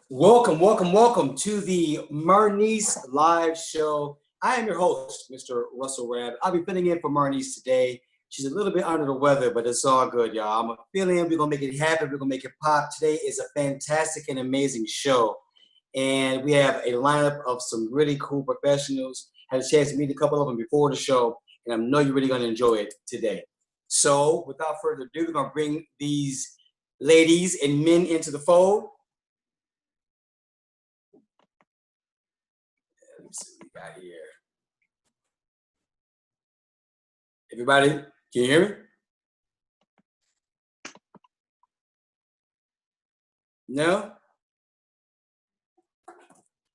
Welcome to the Marnese live show. I am your host, Mr. Russell Rabb. I'll be filling in for Marnese today. She's a little bit under the weather, but it's all good, y'all. I'm gonna fill in. We're gonna make it happen. We're gonna make it pop. Today is a fantastic and amazing show, and we have a lineup of some really cool professionals. Had a chance to meet a couple of them before the show, and I know you're really gonna enjoy it today. So, without further ado, we're gonna bring these ladies and men into the fold. See what we got here. Everybody, can you hear me? No?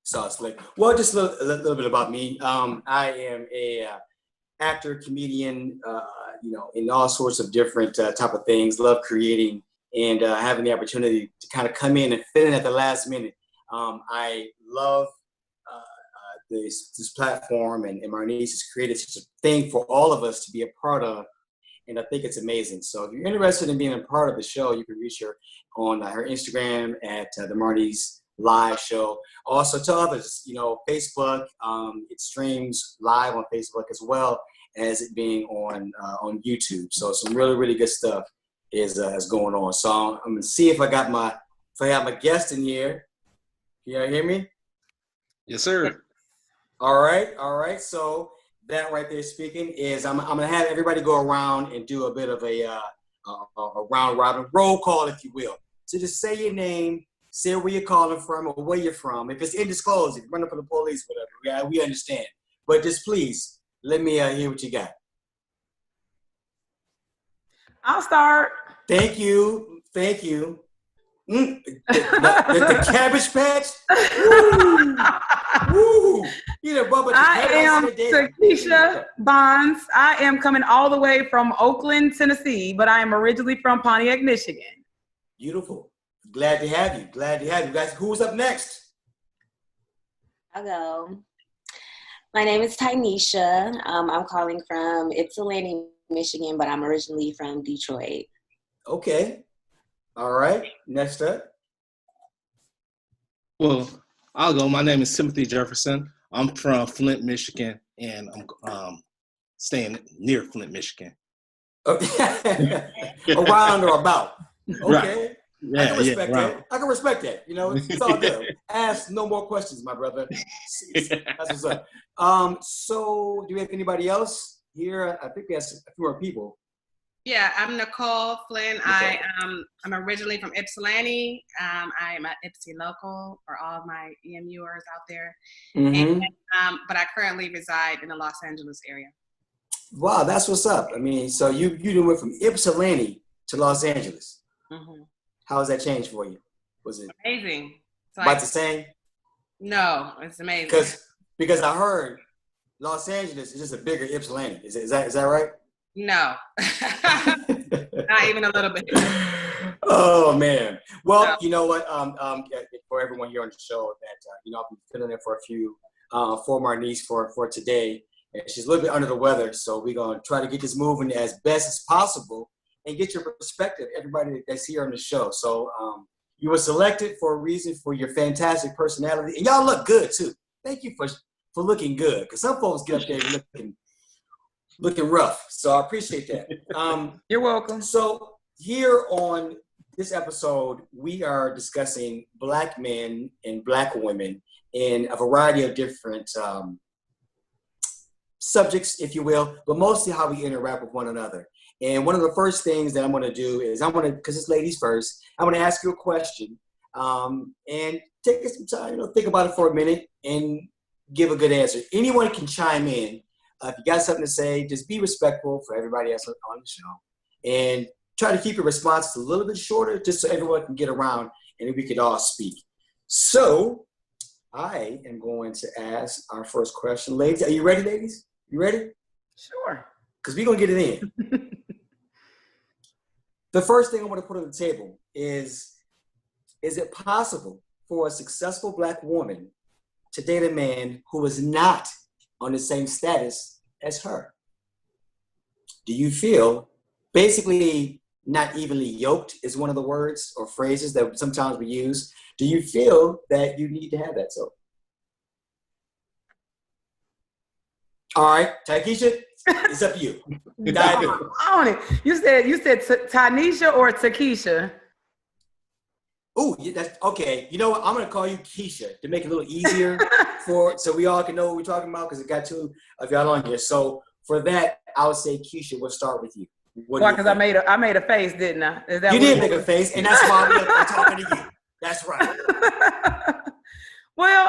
So it's like, well, just a little bit about me. I am a actor, comedian, in all sorts of different type of things. Love creating and having the opportunity to kind of come in and fit in at the last minute. I love this platform, and Marnese has created such a thing for all of us to be a part of, and I think it's amazing. So if you're interested in being a part of the show, you can reach her on her Instagram at the Marnese Live Show. Also to others, Facebook, it streams live on Facebook as well as it being on YouTube. So some really, really good stuff is going on. So I'm gonna see if I have my guest in here. Can you hear me? Yes, sir. All right. So that right there speaking is I'm gonna have everybody go around and do a bit of a round robin roll call, if you will. So just say your name, say where you're calling from or where you're from. If it's indisclosed, if you're running for the police, whatever, we understand. But just please let me hear what you got. I'll start. Thank you. The Cabbage Patch. Woo! I am TaKeyisha Bonds. I am coming all the way from Oakland, Tennessee, but I am originally from Pontiac, Michigan. Beautiful. Glad to have you. Guys, who's up next? I'll go. My name is Tyneisha. I'm calling from Ypsilanti, Michigan, but I'm originally from Detroit. Okay. All right. Next up. Well, I'll go. My name is Timothy Jefferson. I'm from Flint, Michigan, and I'm staying near Flint, Michigan. Okay. Around or about. Okay. Right. Yeah, I can respect that. It's all good. Ask no more questions, my brother. That's what's up. So do we have anybody else here? I think we have a few more people. Yeah, I'm Nycole Flynn. I'm originally from Ypsilanti. I am an Ypsi local for all of my EMUers out there. Mm-hmm. But I currently reside in the Los Angeles area. Wow, that's what's up. I mean, so you went from Ypsilanti to Los Angeles. Mm-hmm. How has that changed for you? Was it amazing? About the same? No, it's amazing. Because I heard Los Angeles is just a bigger Ypsilanti. Is that right? No, not even a little bit. Oh man. Well, no. You know what? For everyone here on the show, that I'll be filling in for a few for Marnese for today. And she's a little bit under the weather, so we're gonna try to get this moving as best as possible and get your perspective, everybody that's here on the show. So you were selected for a reason, for your fantastic personality, and y'all look good too. Thank you for looking good, because some folks get up there looking rough. So I appreciate that. You're welcome. So here on this episode, we are discussing Black men and Black women in a variety of different subjects, if you will, but mostly how we interact with one another. And one of the first things that I'm going to do is because it's ladies first, I'm going to ask you a question and take some time, think about it for a minute and give a good answer. Anyone can chime in. If you got something to say, just be respectful for everybody else on the show. And try to keep your responses a little bit shorter just so everyone can get around and we could all speak. So I am going to ask our first question. Ladies, are you ready, ladies? You ready? Sure. Because we're going to get it in. The first thing I want to put on the table is it possible for a successful Black woman to date a man who is not on the same status as her? Do you feel, basically not evenly yoked is one of the words or phrases that sometimes we use. Do you feel that you need to have that so? All right, TaKeyisha, it's up to you. On it. You said Tyneisha or TaKeyisha? Oh, that's okay. You know what? I'm gonna call you Keisha to make it a little easier so we all can know what we're talking about, because it got two of y'all on here. So for that, I would say Keisha. We'll start with you. Why? Because I made a face, didn't I? Is that you did make a face, and that's why I'm talking to you. That's right. Well,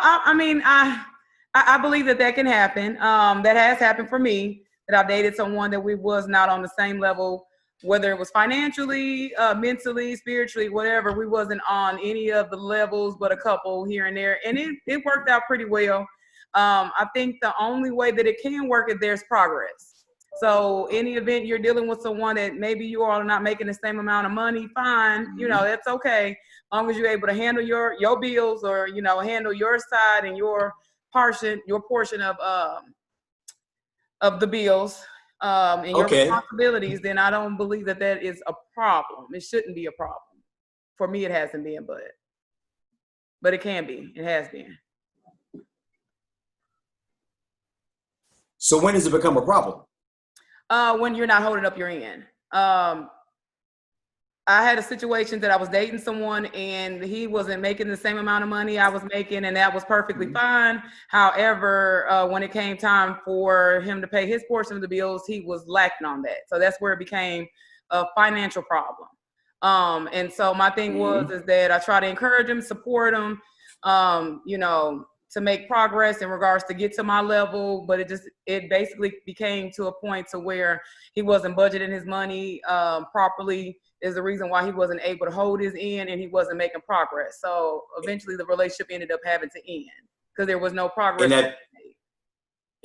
I believe that can happen. That has happened for me. That I dated someone that we was not on the same level, whether it was financially, mentally, spiritually, whatever. We wasn't on any of the levels, but a couple here and there, and it worked out pretty well. I think the only way that it can work is there's progress. So any event you're dealing with someone that maybe you all are not making the same amount of money, fine, that's okay. As long as you're able to handle your bills, or, handle your side and your portion of the bills, and your responsibilities, then I don't believe that is a problem. It shouldn't be a problem. For me, it hasn't been, but it can be. It has been. So when does it become a problem? When you're not holding up your end. I had a situation that I was dating someone and he wasn't making the same amount of money I was making, and that was perfectly fine. However, when it came time for him to pay his portion of the bills, he was lacking on that. So that's where it became a financial problem. And so my thing is that I try to encourage him, support him, to make progress in regards to get to my level, but it basically became to a point to where he wasn't budgeting his money properly. Is the reason why he wasn't able to hold his end, and he wasn't making progress. So eventually the relationship ended up having to end because there was no progress. And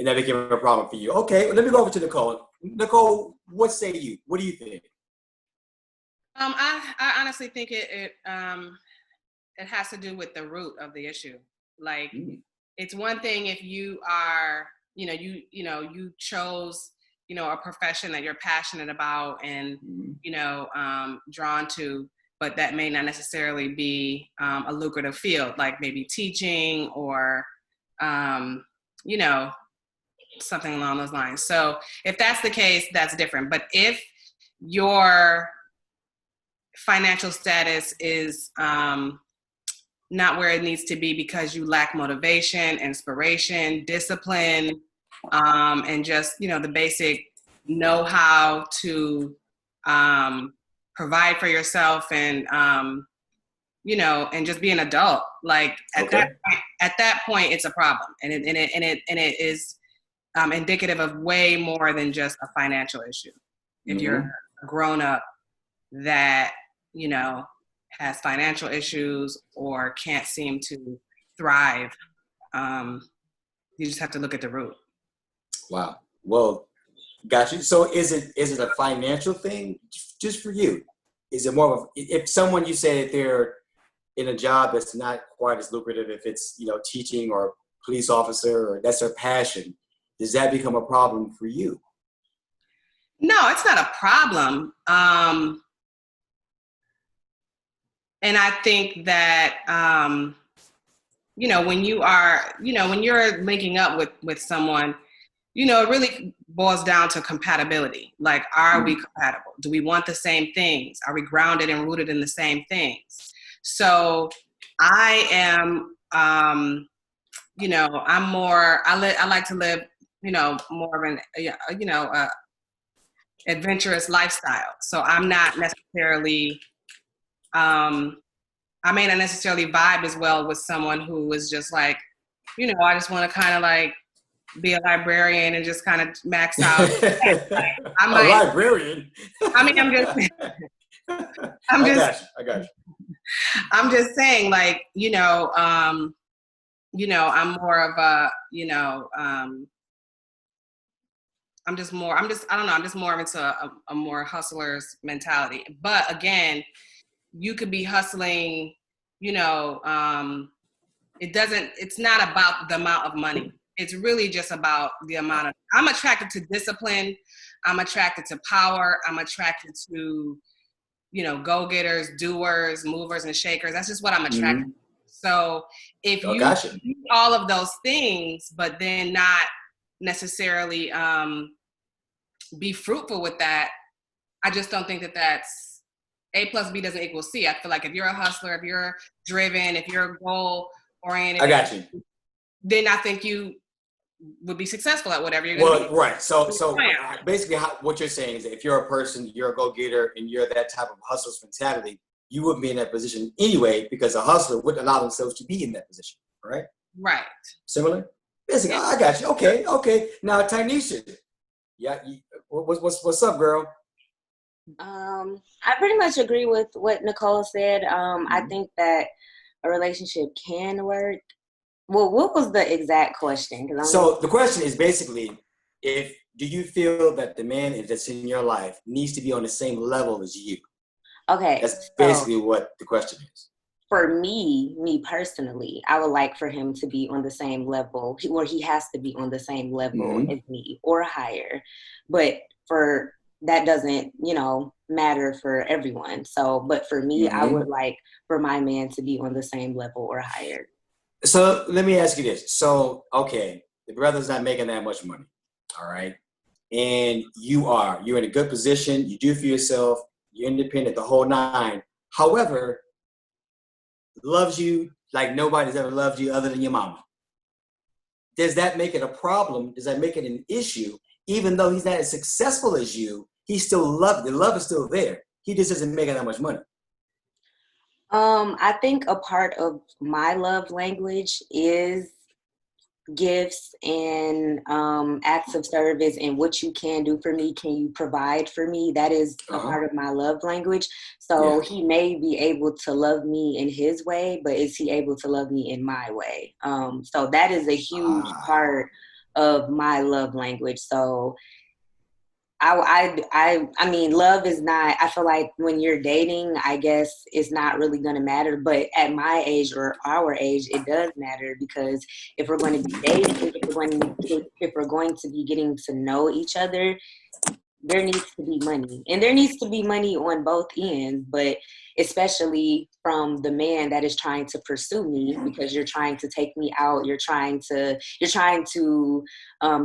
that became a problem for you. Okay, well, let me go over to Nycole. Nycole, what say you? What do you think? I honestly think it has to do with the root of the issue. Like, it's one thing if you are, you chose, a profession that you're passionate about and, drawn to, but that may not necessarily be a lucrative field, like maybe teaching or, something along those lines. So if that's the case, that's different. But if your financial status is not where it needs to be because you lack motivation, inspiration, discipline, and just, the basic know-how to provide for yourself and, and just be an adult. Like at that point, it's a problem. And it is indicative of way more than just a financial issue. If you're a grown-up that, has financial issues or can't seem to thrive, you just have to look at the root. Wow. Well, got you. So is it a financial thing just for you? Is it more of if someone, you say that they're in a job that's not quite as lucrative, if it's, teaching or police officer, or that's their passion, does that become a problem for you? No, it's not a problem. And I think that, when you are, when you're linking up with someone, it really boils down to compatibility. Like, are we compatible? Do we want the same things? Are we grounded and rooted in the same things? So I am, I like to live, more of an, adventurous lifestyle. So I'm not necessarily, I may not necessarily vibe as well with someone who is just like, I just want to kind of like be a librarian and just kind of max out. A librarian? I mean, I got you. I'm just saying, like, I'm more of a, I'm just more into a more hustler's mentality. But again, you could be hustling, it's not about the amount of money. It's really just about the amount of, I'm attracted to discipline. I'm attracted to power. I'm attracted to, go-getters, doers, movers, and shakers. That's just what I'm attracted to. So if you do all of those things, but then not necessarily be fruitful with that, I just don't think that that's A plus B doesn't equal C. I feel like if you're a hustler, if you're driven, if you're goal-oriented, I got you. Then I think you would be successful at whatever you're going to be. Right. So basically what you're saying is that if you're a person, you're a go-getter, and you're that type of hustler's mentality, you wouldn't be in that position anyway, because a hustler wouldn't allow themselves to be in that position, right? Right. Similar? Basically, I got you. Okay. Now, Tyneisha, what's up, girl? I pretty much agree with what Nycole said. I think that a relationship can work. Well, what was the exact question? So the question is basically, do you feel that the man that's in your life needs to be on the same level as you? Okay. That's basically what the question is. For me personally, I would like for him to be on the same level, or he has to be on the same level as me or higher. But that doesn't, matter for everyone. So, but for me, I would like for my man to be on the same level or higher. So let me ask you this. So, okay, the brother's not making that much money, all right? And you're in a good position, you do for yourself, you're independent, the whole nine. However, loves you like nobody's ever loved you other than your mama. Does that make it a problem? Does that make it an issue? Even though he's not as successful as you, the love is still there. He just isn't making that much money. I think a part of my love language is gifts and acts of service, and what you can do for me, can you provide for me? That is a part of my love language. So he may be able to love me in his way, but is he able to love me in my way? So that is a huge part of my love language. So I mean, love is not, I feel like when you're dating, I guess it's not really going to matter. But at my age or our age, it does matter, because if we're going to be dating, if we're going to be getting to know each other, there needs to be money. And there needs to be money on both ends, but especially from the man that is trying to pursue me, because you're trying to take me out, you're trying to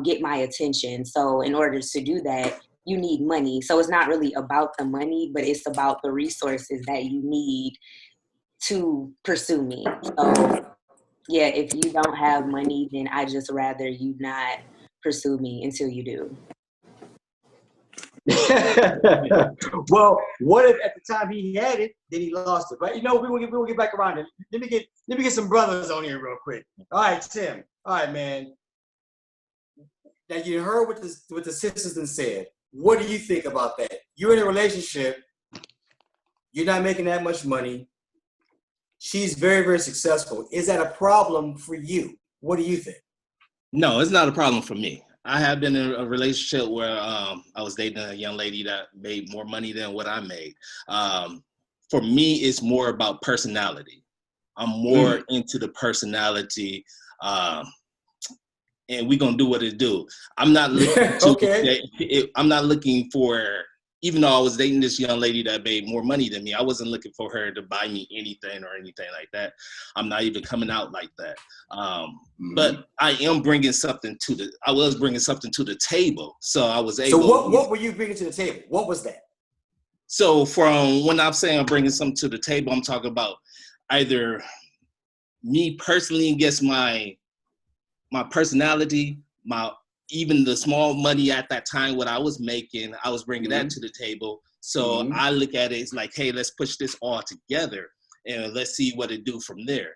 get my attention. So in order to do that, you need money. So it's not really about the money, but it's about the resources that you need to pursue me. So yeah, if you don't have money, then I just rather you not pursue me until you do. Well, what if at the time he had it, then he lost it, right? We will get back around it. Let me get some brothers on here real quick. All right, Tim. All right, man. Now you heard what the sisters then said. What do you think about that? You're in a relationship. You're not making that much money. She's very, very successful. Is that a problem for you? What do you think? No, it's not a problem for me. I have been in a relationship where I was dating a young lady that made more money than what I made. For me, it's more about personality. I'm more into the personality, and we're gonna do what it do. I'm not looking I'm not looking for, even though I was dating this young lady that made more money than me, I wasn't looking for her to buy me anything or anything like that. I'm not even coming out like that. But I am bringing something I was bringing something to the table. So I was able. So what were you bringing to the table? What was that? So from when I'm saying I'm bringing something to the table, I'm talking about either me personally, against my personality, even the small money at that time, what I was making, I was bringing that to the table. So I look at it, it's like, hey, let's push this all together and let's see what it do from there.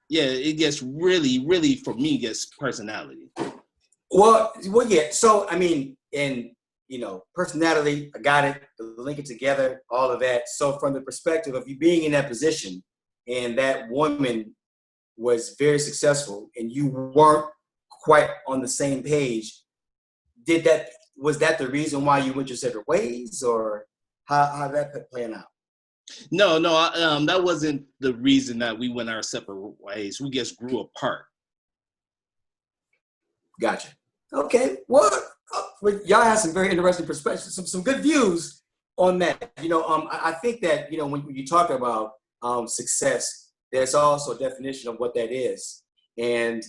It gets really, really, for me, gets personality. Well, yeah. So, I mean, and, personality, I got it, link it together, all of that. So from the perspective of you being in that position and that woman was very successful and you weren't quite on the same page, was that the reason why you went your separate ways, or how that playing out? No, that wasn't the reason that we went our separate ways. We just grew apart. Gotcha. Okay. Well, y'all have some very interesting perspectives, some good views on that. I think that, when you talk about success, there's also a definition of what that is. And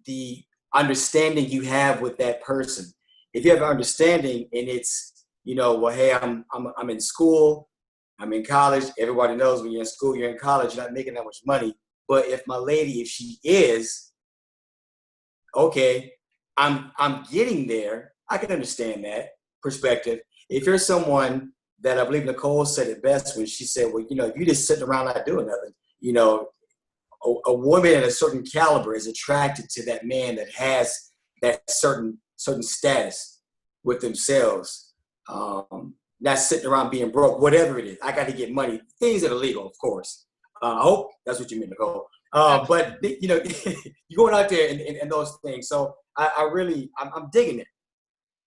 the understanding you have with that person. If you have an understanding and it's, well, hey, I'm in school, I'm in college. Everybody knows when you're in school, you're in college, you're not making that much money. But if my lady, if she is, okay, I'm getting there, I can understand that perspective. If you're someone that, I believe Nycole said it best when she said, well, you just sitting around not doing nothing. A woman at a certain caliber is attracted to that man that has that certain status with themselves. Not sitting around being broke, whatever it is. I got to get money. Things that are legal, of course. I hope that's what you mean, Nycole. But you're going out there and those things. So I'm digging it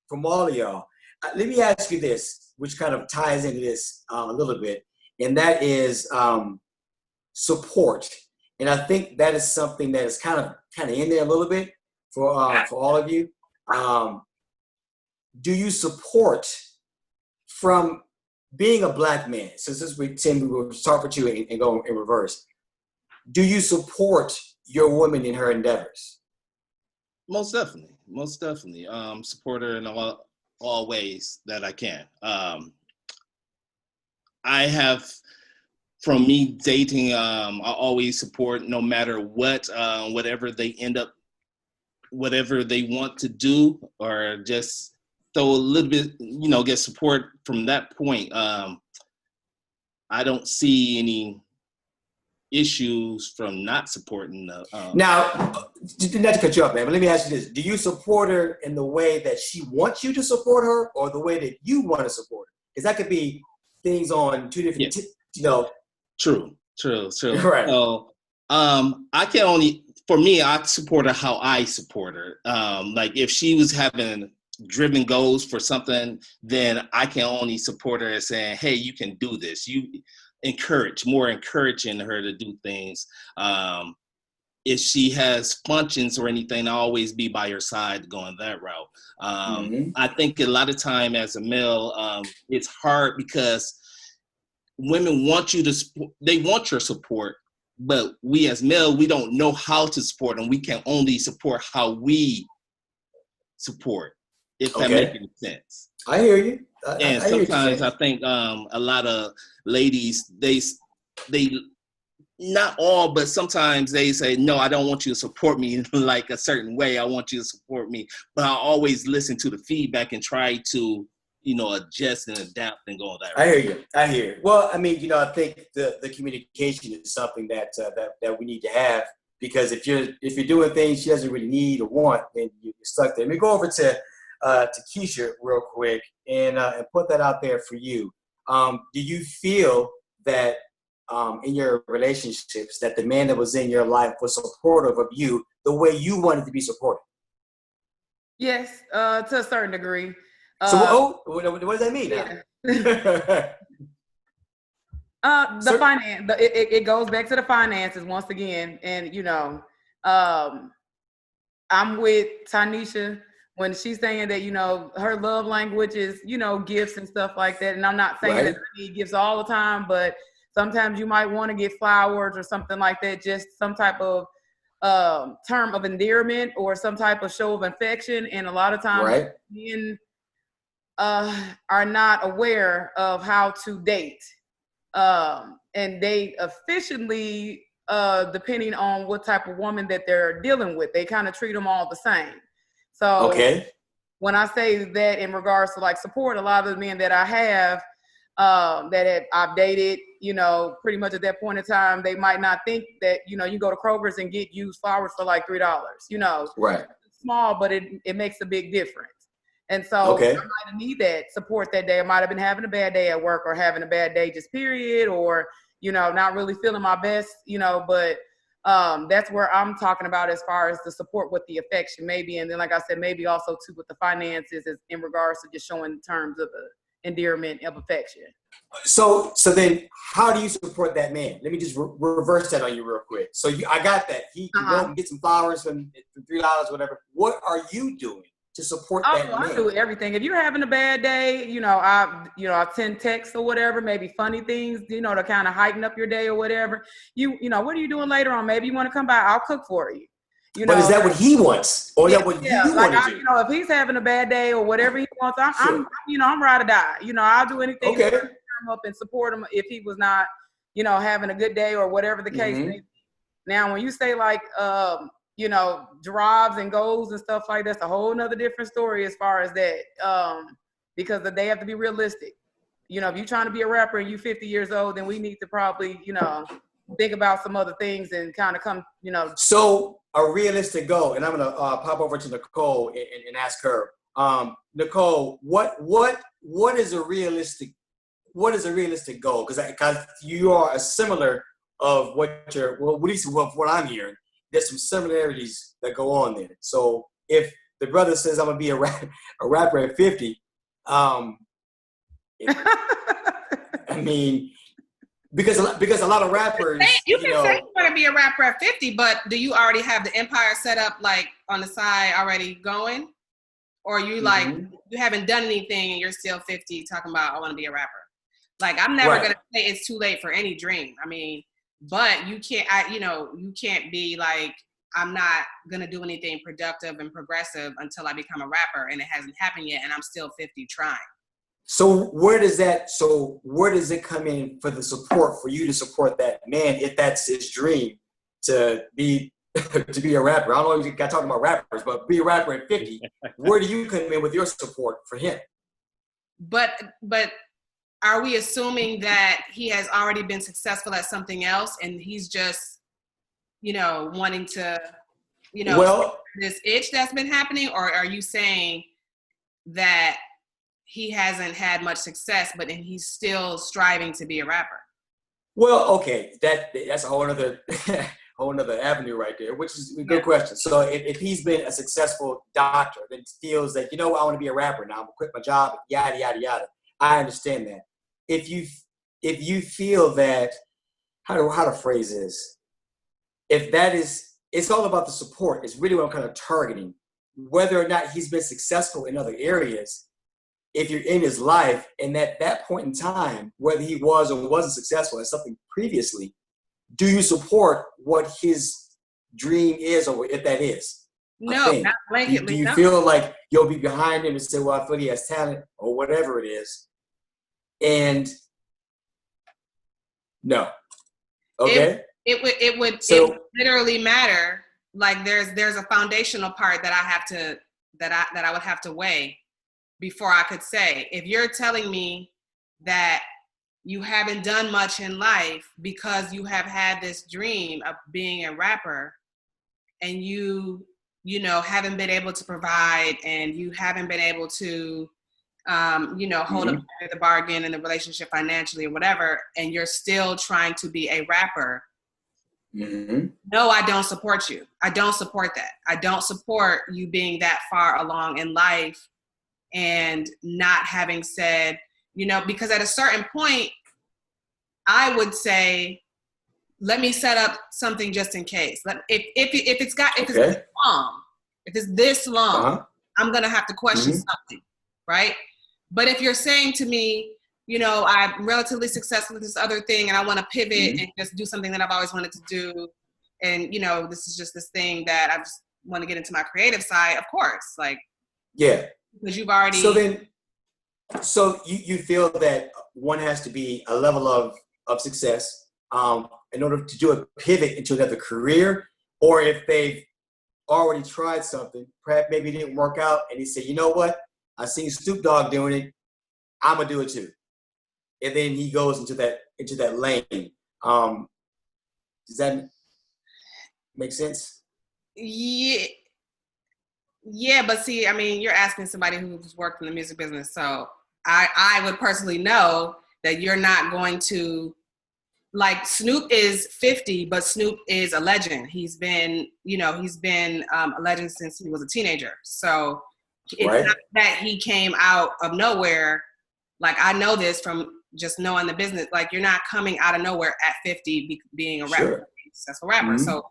from all of y'all. Let me ask you this, which kind of ties into this a little bit, and that is support. And I think that is something that is kind of in there a little bit for all of you. Do you support from being a Black man? So Tim, we will start with you and go in reverse. Do you support your woman in her endeavors? Most definitely. Support her in all ways that I can. I have, from me dating, I always support no matter what, whatever they want to do, or just throw a little bit, get support from that point. I don't see any issues from not supporting the. Now, not to cut you off, man, but let me ask you this. Do you support her in the way that she wants you to support her, or the way that you want to support her? Because that could be things on two different, True. Right. So, I can only, for me, I support her how I support her. Like if she was having driven goals for something, then I can only support her as saying, hey, you can do this. You encouraging her to do things. If she has functions or anything, I'll always be by her side going that route. I think a lot of time as a male, it's hard because women want they want your support, but we as male, we don't know how to support them. We can only support how we support, if that makes any sense. I hear you. And sometimes I think a lot of ladies, they not all, but sometimes they say, no, I don't want you to support me in like a certain way. I want you to support me. But I always listen to the feedback and try to, adjust and adapt and go on that. I hear you. Well, I mean, I think the communication is something that we need to have, because if you're doing things she doesn't really need or want, then you're stuck there. Let me go over to TaKeyisha real quick and put that out there for you. Do you feel that in your relationships that the man that was in your life was supportive of you the way you wanted to be supported? Yes, to a certain degree. So what does that mean? Yeah. The finance. It goes back to the finances once again, and I'm with Tyneisha when she's saying that her love language is gifts and stuff like that. And I'm not saying that I need gifts all the time, but sometimes you might want to get flowers or something like that, just some type of term of endearment or some type of show of affection. And a lot of times men are not aware of how to date and date efficiently, depending on what type of woman that they're dealing with. They kind of treat them all the same. So when I say that in regards to like support, a lot of the men that I have I've dated, pretty much at that point in time, they might not think that, you go to Kroger's and get used flowers for like $3, Right. It's small, but it makes a big difference. And so I might need that support that day. I might have been having a bad day at work or having a bad day just period, or, not really feeling my best, but that's where I'm talking about as far as the support with the affection maybe. And then, like I said, maybe also too with the finances is in regards to just showing terms of endearment of affection. So then how do you support that man? Let me just reverse that on you real quick. So I got that. He can go and get some flowers from $3, whatever. What are you doing to support Oh, that man? I do everything. If you're having a bad day, I send texts or whatever, maybe funny things, to kind of heighten up your day or whatever. What are you doing later on? Maybe you want to come by, I'll cook for you. But is that what he wants, or is that what you like want to do? if he's having a bad day or whatever he wants, I'm ride or die. I'll do anything to come up and support him if he was not, having a good day or whatever the case may be. Now, when you say like, drives and goals and stuff like that's a whole nother different story as far as that, because they have to be realistic. If you're trying to be a rapper and you're 50 years old, then we need to probably, think about some other things and kind of come, So a realistic goal, and I'm gonna pop over to Nycole and ask her, Nycole, what is a realistic goal? Because you are a similar of what I'm hearing. There's some similarities that go on there. So if the brother says I'm gonna be a rapper at 50, I mean, because a lot of rappers, you can say you want to be a rapper at 50, but do you already have the empire set up like on the side already going, or you like you haven't done anything and you're still 50 talking about I want to be a rapper? Like I'm never gonna say it's too late for any dream. I mean, but you can't, you can't be like I'm not gonna do anything productive and progressive until I become a rapper, and it hasn't happened yet, and I'm still 50 trying. So where does it come in for the support for you to support that man if that's his dream to be a rapper? I don't know if you got talking about rappers, but be a rapper at 50. Where do you come in with your support for him? But are we assuming that he has already been successful at something else and he's just, wanting to, this itch that's been happening? Or are you saying that he hasn't had much success, but he's still striving to be a rapper? Well, okay, that's a whole other avenue right there, which is a good question. So if he's been a successful doctor, then feels like, I want to be a rapper now, I'm gonna quit my job, yada yada yada. I understand that. If you feel that, how to phrase this, if that is, it's all about the support. It's really what I'm kind of targeting. Whether or not he's been successful in other areas, if you're in his life and at that point in time, whether he was or wasn't successful at something previously, do you support what his dream is, or if that is? No, not blanketly. Do you feel like you'll be behind him and say, well, I feel he has talent or whatever it is? And no. Okay. It would literally matter. Like there's a foundational part that I would have to weigh before I could say, if you're telling me that you haven't done much in life because you have had this dream of being a rapper and you haven't been able to provide and you haven't been able to, hold up the bargain in the relationship financially or whatever, and you're still trying to be a rapper. No, I don't support you. I don't support that. I don't support you being that far along in life and not having said, because at a certain point, I would say, let me set up something just in case. If it's this long, I'm gonna have to question something, right? But if you're saying to me, I'm relatively successful with this other thing and I want to pivot and just do something that I've always wanted to do, and this is just this thing that I just want to get into my creative side, of course, like because you've already. So you feel that one has to be a level of success in order to do a pivot into another career, or if they've already tried something, perhaps maybe it didn't work out, and he said, you know what, I seen Snoop Dogg doing it, I'm gonna do it too, and then he goes into that lane. Does that make sense? Yeah, but see, I mean, you're asking somebody who's worked in the music business, so I would personally know that you're not going to, like, Snoop is 50, but Snoop is a legend. He's been a legend since he was a teenager. So it's not that he came out of nowhere. Like, I know this from just knowing the business. Like, you're not coming out of nowhere at 50 being a rapper, being a successful rapper. So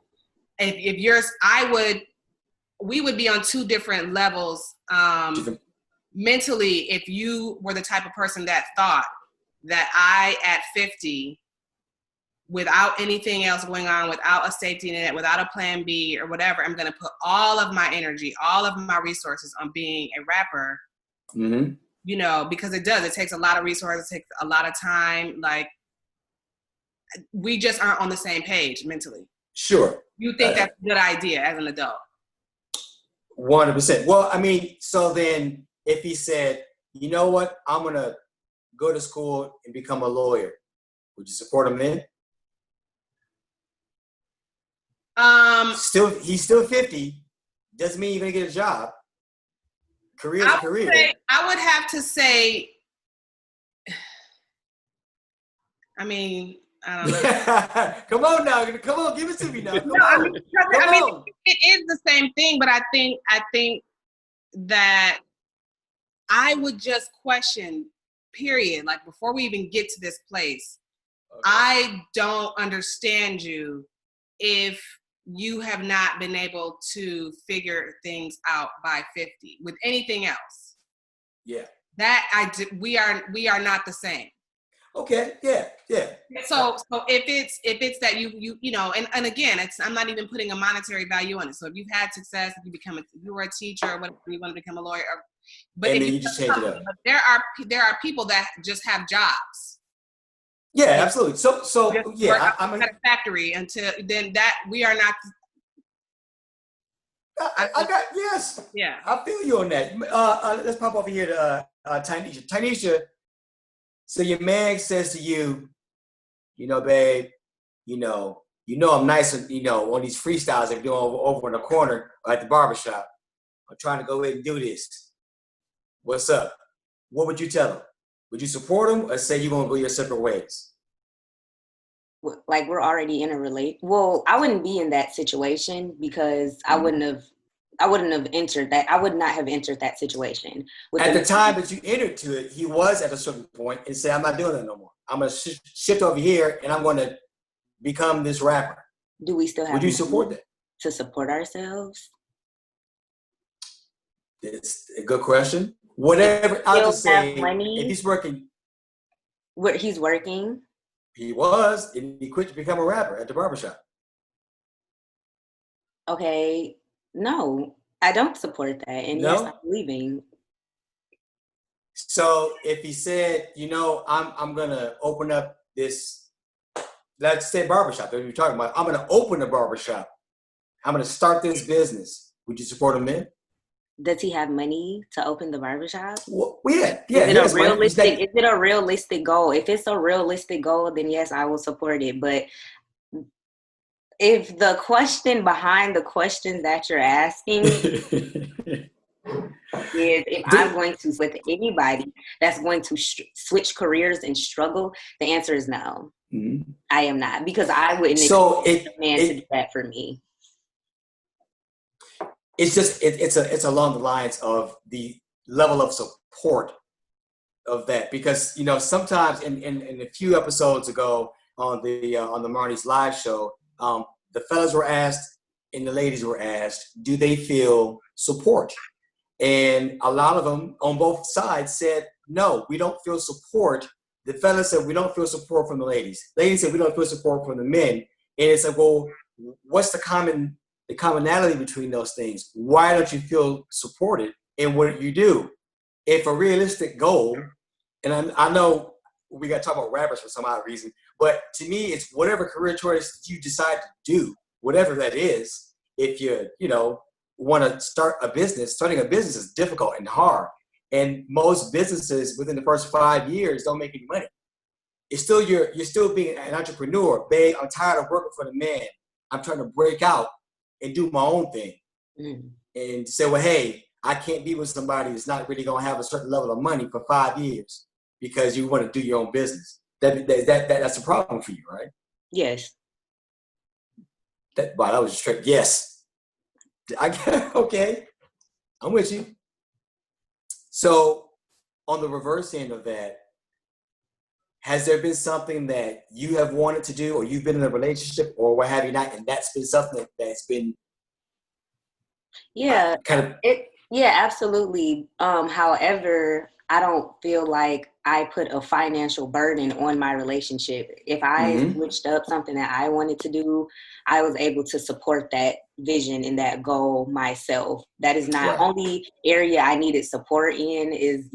if yours, I would we would be on two different levels mentally if you were the type of person that thought that I, at 50, without anything else going on, without a safety net, without a plan B or whatever, I'm going to put all of my energy, all of my resources on being a rapper, you know, because it takes a lot of resources, it takes a lot of time. Like, we just aren't on the same page mentally. Sure. You think that's a good idea as an adult? 100%. Well, I mean, so then if he said, you know what, I'm going to go to school and become a lawyer, would you support him then? He's still 50. Doesn't mean you're going to get a job. Career's a career. I would have to say, I mean, I don't know. Come on now. Come on, give it to me now. Come on. I mean, it is the same thing, but I think that I would just question, period. Like, before we even get to this place, okay. I don't understand you if you have not been able to figure things out by 50 with anything else. Yeah. We are not the same. Okay. Yeah. So if it's that you know, and again, I'm not even putting a monetary value on it. So if you've had success, if you were a teacher or whatever, you want to become a lawyer, but and if then you just change it up. There are people that just have jobs. Yeah, absolutely. So yeah, I'm at a factory until then. That we are not. Yes. Yeah. I feel you on that. Let's pop over here to Tyneisha. Tyneisha, so your man says to you, you know, babe, you know I'm nice, and you know, on these freestyles I'm doing over in the corner or at the barbershop. I'm trying to go ahead and do this. What's up? What would you tell him? Would you support him or say you're gonna go your separate ways? Like, we're already in a well, I wouldn't be in that situation because I wouldn't have entered that. I would not have entered that situation. At the time that you entered to it, he was at a certain point and said, I'm not doing that no more. I'm going to shift over here and I'm going to become this rapper. Do we still have Would you support that? To support ourselves? It's a good question. Whatever, I'll just say, money, if he's working. He's working? He was, and he quit to become a rapper at the barbershop. Okay, no, I don't support that. And no? Yes, I'm leaving. So if he said, you know, I'm gonna open up this, let's say barbershop that you're talking about, I'm gonna open a barbershop. I'm gonna start this business. Would you support him then? Does he have money to open the barbershop? Well, yeah. Is it a realistic goal? If it's a realistic goal, then yes, I will support it. But if the question behind the questions that you're asking is if I'm going to with anybody that's going to switch careers and struggle, the answer is no. Mm-hmm. I am not, because I wouldn't expect a man to do that for me. It's just it's along the lines of the level of support of that, because you know sometimes in a few episodes ago on the Marnese live show, the fellas were asked and the ladies were asked, do they feel support? And a lot of them on both sides said, no, we don't feel support. The fellas said we don't feel support from the ladies. Ladies said we don't feel support from the men. And it's like, well, what's the commonality between those things? Why don't you feel supported in what you do? If a realistic goal, and I know we got to talk about rappers for some odd reason, but to me, it's whatever career choice you decide to do, whatever that is. If you want to start a business, starting a business is difficult and hard. And most businesses within the first 5 years don't make any money. It's still you're still being an entrepreneur. Babe, I'm tired of working for the man. I'm trying to break out and do my own thing. And say, well, hey, I can't be with somebody that's not really going to have a certain level of money for 5 years because you want to do your own business. That's a problem for you, right? Yes. That was a trick. Yes. Okay. I'm with you. So on the reverse end of that, has there been something that you have wanted to do, or you've been in a relationship or what have you not, and that's been something that's been Yeah, kind of. yeah, absolutely. However, I don't feel like I put a financial burden on my relationship. If I Mm-hmm. switched up something that I wanted to do, I was able to support that vision and that goal myself. That is not Right. only area I needed support in is,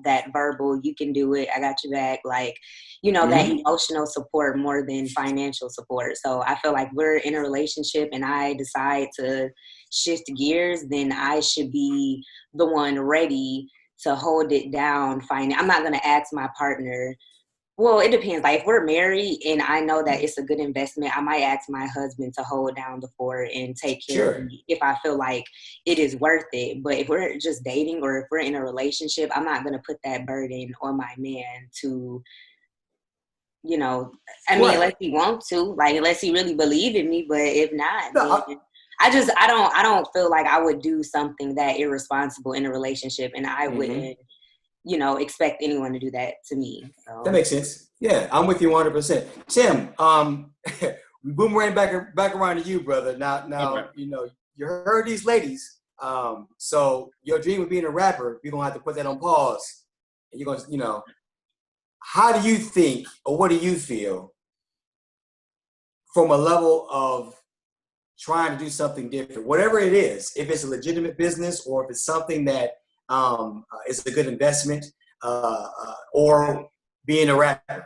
that verbal, you can do it, I got your back, like, that Mm-hmm. emotional support more than financial support. So I feel like we're in a relationship and I decide to shift gears, then I should be the one ready to hold it down. I'm not going to ask my partner. Well, it depends. Like if we're married and I know that it's a good investment, I might ask my husband to hold down the fort and take care of Sure. me if I feel like it is worth it. But if we're just dating or if we're in a relationship, I'm not going to put that burden on my man to, Right. unless he wants to, like unless he really believe in me. But if not, No, then I don't feel like I would do something that irresponsible in a relationship, and I mm-hmm. wouldn't, expect anyone to do that to me. That So makes sense. Yeah, I'm with you 100%. Tim, we boomerang back around to you, brother. Okay. Now, you heard these ladies. So your dream of being a rapper, you're gonna have to put that on pause. And you're gonna, how do you think, or what do you feel, from a level of trying to do something different, whatever it is, if it's a legitimate business or if it's something that is a good investment, or being a rapper,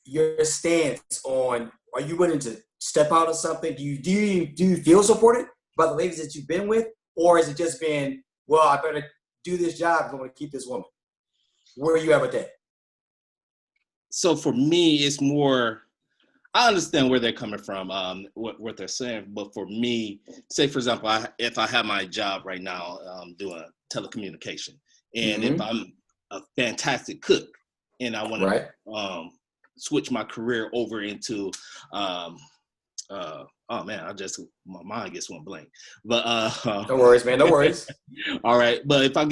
your stance on, are you willing to step out of something? Do you feel supported by the ladies that you've been with, or has it just been, well, I better do this job if I want to keep this woman? Where are you at with that? So for me, it's more, I understand where they're coming from, what they're saying. But for me, say, for example, if I have my job right now doing telecommunication, and if Mm-hmm. I'm a fantastic cook and I want Right. to switch my career over into, oh man, my mind gets one blank. But No worries, man. No worries. all right. But if I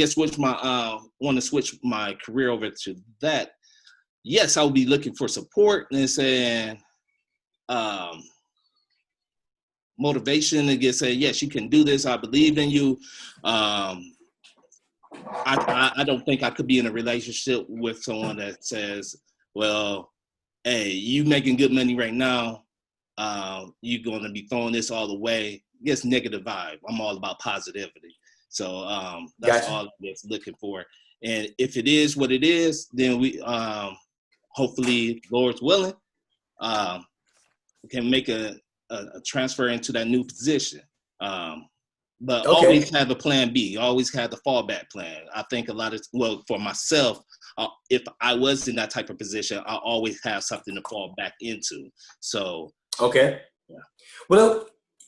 want to switch my career over to that, yes, I would be looking for support and saying, motivation to say, yes, you can do this. I believe in you. I don't think I could be in a relationship with someone that says, well, hey, you making good money right now. You're going to be throwing this all the way. Yes, negative vibe. I'm all about positivity. So that's Gotcha. all I'm just looking for. And if it is what it is, then we hopefully, Lord's willing, we can make a transfer into that new position. But Okay. always have a plan B, always have the fallback plan. I think for myself, if I was in that type of position, I always have something to fall back into. So, Okay. yeah. Well,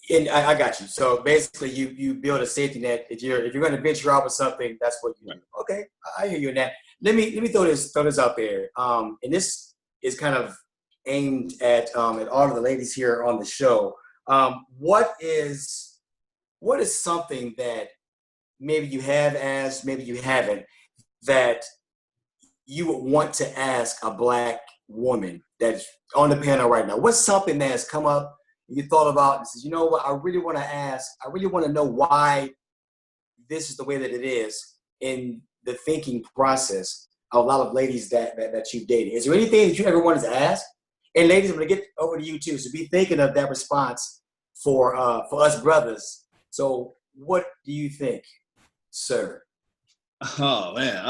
and I got you. So basically, you build a safety net. If you're going to venture out with something, that's what you do. Okay, I hear you in that. Let me throw this out there. And this is kind of aimed at all of the ladies here on the show. What is something that maybe you have asked, maybe you haven't, that you would want to ask a Black woman that's on the panel right now? What's something that has come up you thought about and says, you know what, I really want to ask, I really want to know why this is the way that it is in the thinking process of a lot of ladies that you've dated? Is there anything that you ever wanted to ask? And ladies, I'm going to get over to you too, so be thinking of that response for us brothers. So what do you think, sir? Oh man,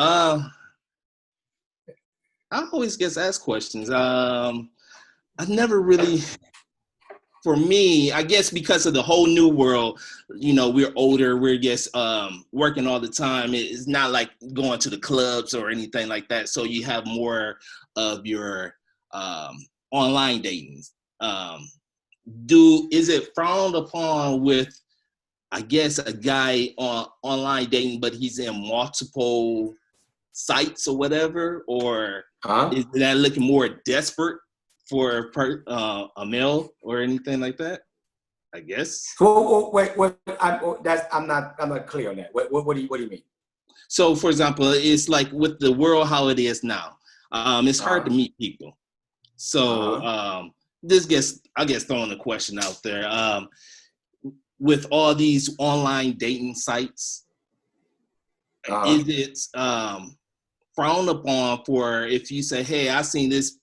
I always get asked questions. I never really, for me, I guess because of the whole new world, we're older, we're just working all the time. It's not like going to the clubs or anything like that. So you have more of your online dating. Is it frowned upon with, I guess, a guy on online dating, but he's in multiple sites or whatever, or is that looking more desperate for a male or anything like that? I guess. Well, wait, I'm not clear on that. What do you mean? So, for example, it's like with the world how it is now, it's hard to meet people. So, I guess throwing a question out there. with all these online dating sites, is it frowned upon for if you say, hey, I seen this,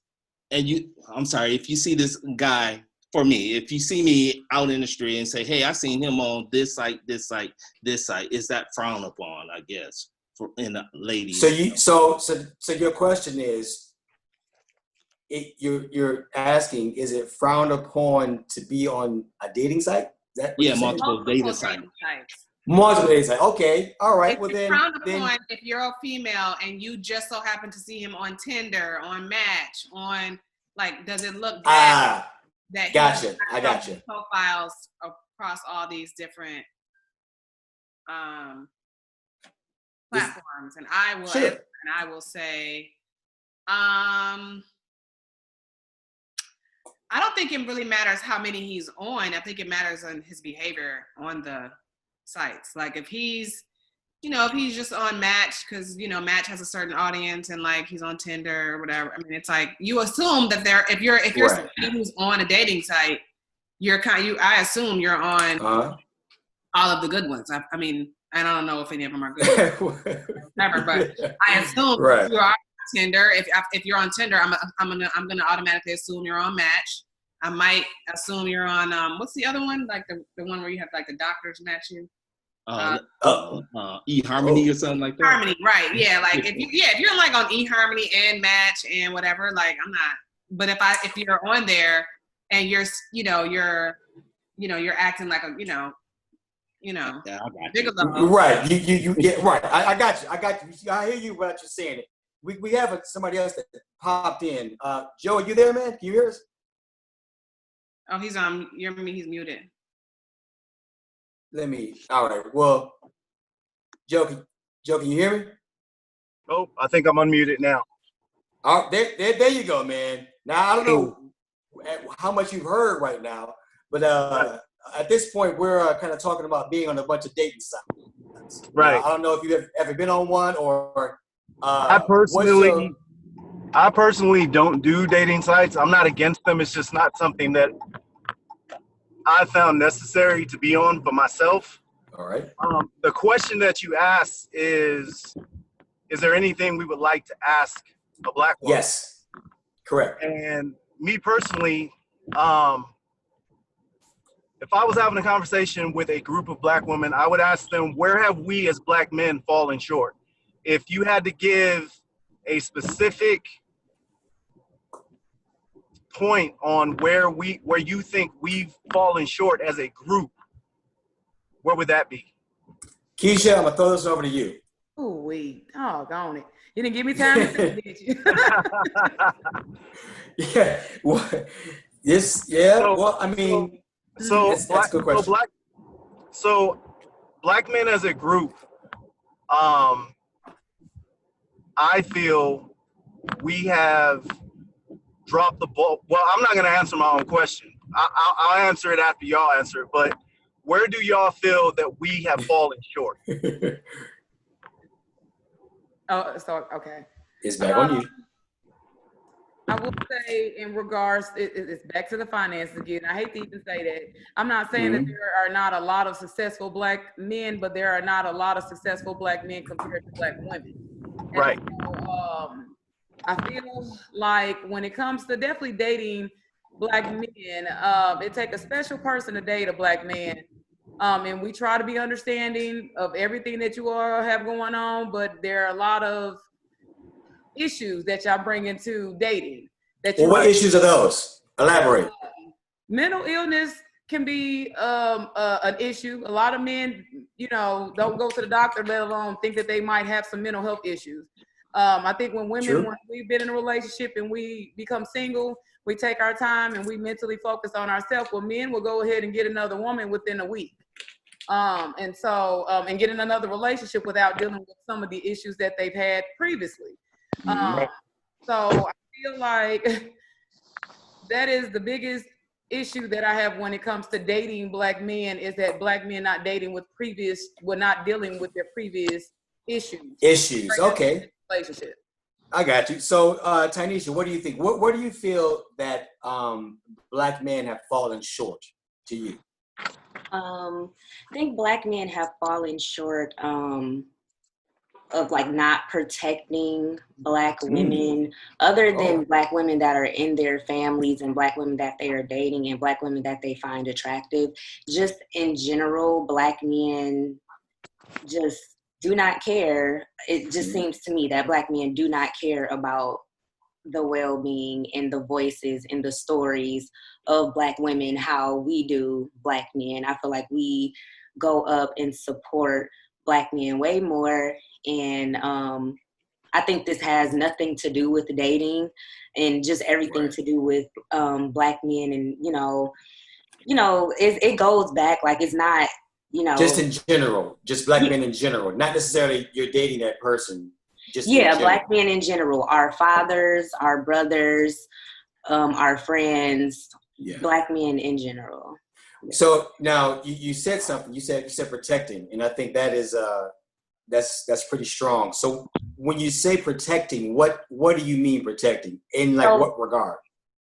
and if you see this guy, for me, if you see me out in the street and say, hey, I seen him on this site, this site, this site, is that frowned upon, I guess, for in a lady? So your question is, you're asking, is it frowned upon to be on a dating site? Is that what you're saying? Multiple dating sites. Multiple dating sites. Okay, all right. It's frowned upon if you're a female and you just so happen to see him on Tinder, on Match, on like, does it look bad that gotcha? I gotcha. Profiles across all these different platforms, and I will answer, and I will say, I don't think it really matters how many he's on. I think it matters on his behavior on the sites. Like if he's, if he's just on Match because, Match has a certain audience and like he's on Tinder or whatever. I mean, it's like you assume that if you're somebody who's on a dating site, I assume you're on all of the good ones. I mean, I don't know if any of them are good, whatever, but I assume you are on Tinder. If you're on Tinder, I'm gonna automatically assume you're on Match. I might assume you're on what's the other one? Like the one where you have like the doctors match you. eHarmony or something like that. Harmony, right? Yeah, like if you're like on eHarmony and Match and whatever, like I'm not. But if you're on there and you're acting like a yeah, I got you. Right, you yeah, right. I got you. I hear you what you're saying. We have somebody else that popped in. Joe, are you there, man? Can you hear us? Oh, he's he's muted. All right. Well, Joe, can you hear me? Oh, I think I'm unmuted now. Oh, there you go, man. Now, I don't know how much you've heard right now, but at this point, we're kind of talking about being on a bunch of dating sites. Right. I don't know if you've ever been on one or. I personally don't do dating sites. I'm not against them. It's just not something that I found necessary to be on for myself. All right. The question that you asked is there anything we would like to ask a Black woman? Yes, correct. And me personally, if I was having a conversation with a group of Black women, I would ask them, where have we as Black men fallen short? If you had to give a specific point on where you think we've fallen short as a group, where would that be? Keisha, I'm gonna throw this over to you. Oh wait, doggone it! You didn't give me time to think, did you? Yeah. Well, well, I mean, that's a good question. So Black men as a group, I feel we have dropped the ball. Well, I'm not going to answer my own question. I'll answer it after y'all answer it. But where do y'all feel that we have fallen short? Okay. It's back on you. I will say in regards, it's back to the finances again. I hate to even say that. I'm not saying that there are not a lot of successful Black men, but there are not a lot of successful Black men compared to Black women. And right. So, I feel like when it comes to definitely dating Black men, it takes a special person to date a Black man. And we try to be understanding of everything that you all have going on, but there are a lot of issues that y'all bring into dating. What issues are those? Elaborate. Mental illness can be an issue. A lot of men, don't go to the doctor, let alone think that they might have some mental health issues. I think when women, when we've been in a relationship and we become single, we take our time and we mentally focus on ourselves. Well, men will go ahead and get another woman within a week. And get in another relationship without dealing with some of the issues that they've had previously. So I feel like that is the biggest issue that I have when it comes to dating Black men, is that Black men not dealing with their previous issues. Okay. Relationship. I got you. So, Tyneisha, what do you think? Where do you feel that Black men have fallen short to you? I think Black men have fallen short of like not protecting Black women, other than Black women that are in their families and Black women that they are dating and Black women that they find attractive. Just in general, Black men just do not care. It just seems to me that Black men do not care about the well-being and the voices and the stories of Black women how we do Black men. I feel like we go up and support Black men way more. And I think this has nothing to do with dating and just everything to do with Black men. And, it goes back, like it's not, Just in general, just Black men in general, not necessarily you're dating that person. Just Black men in general, our fathers, our brothers, our friends, Black men in general. So now you said something. You said protecting, and I think that is that's pretty strong. So when you say protecting, what do you mean protecting? In like what regard?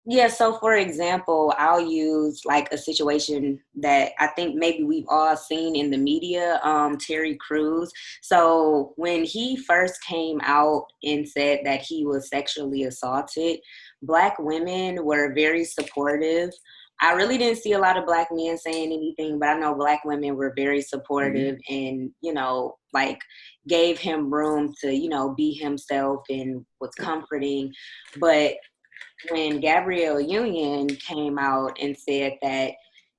Yeah, so for example, I'll use like a situation that I think maybe we've all seen in the media, Terry Crews. So when he first came out and said that he was sexually assaulted, Black women were very supportive. I really didn't see a lot of Black men saying anything, but I know Black women were very supportive and, like gave him room to, be himself and was comforting. But when Gabrielle Union came out and said that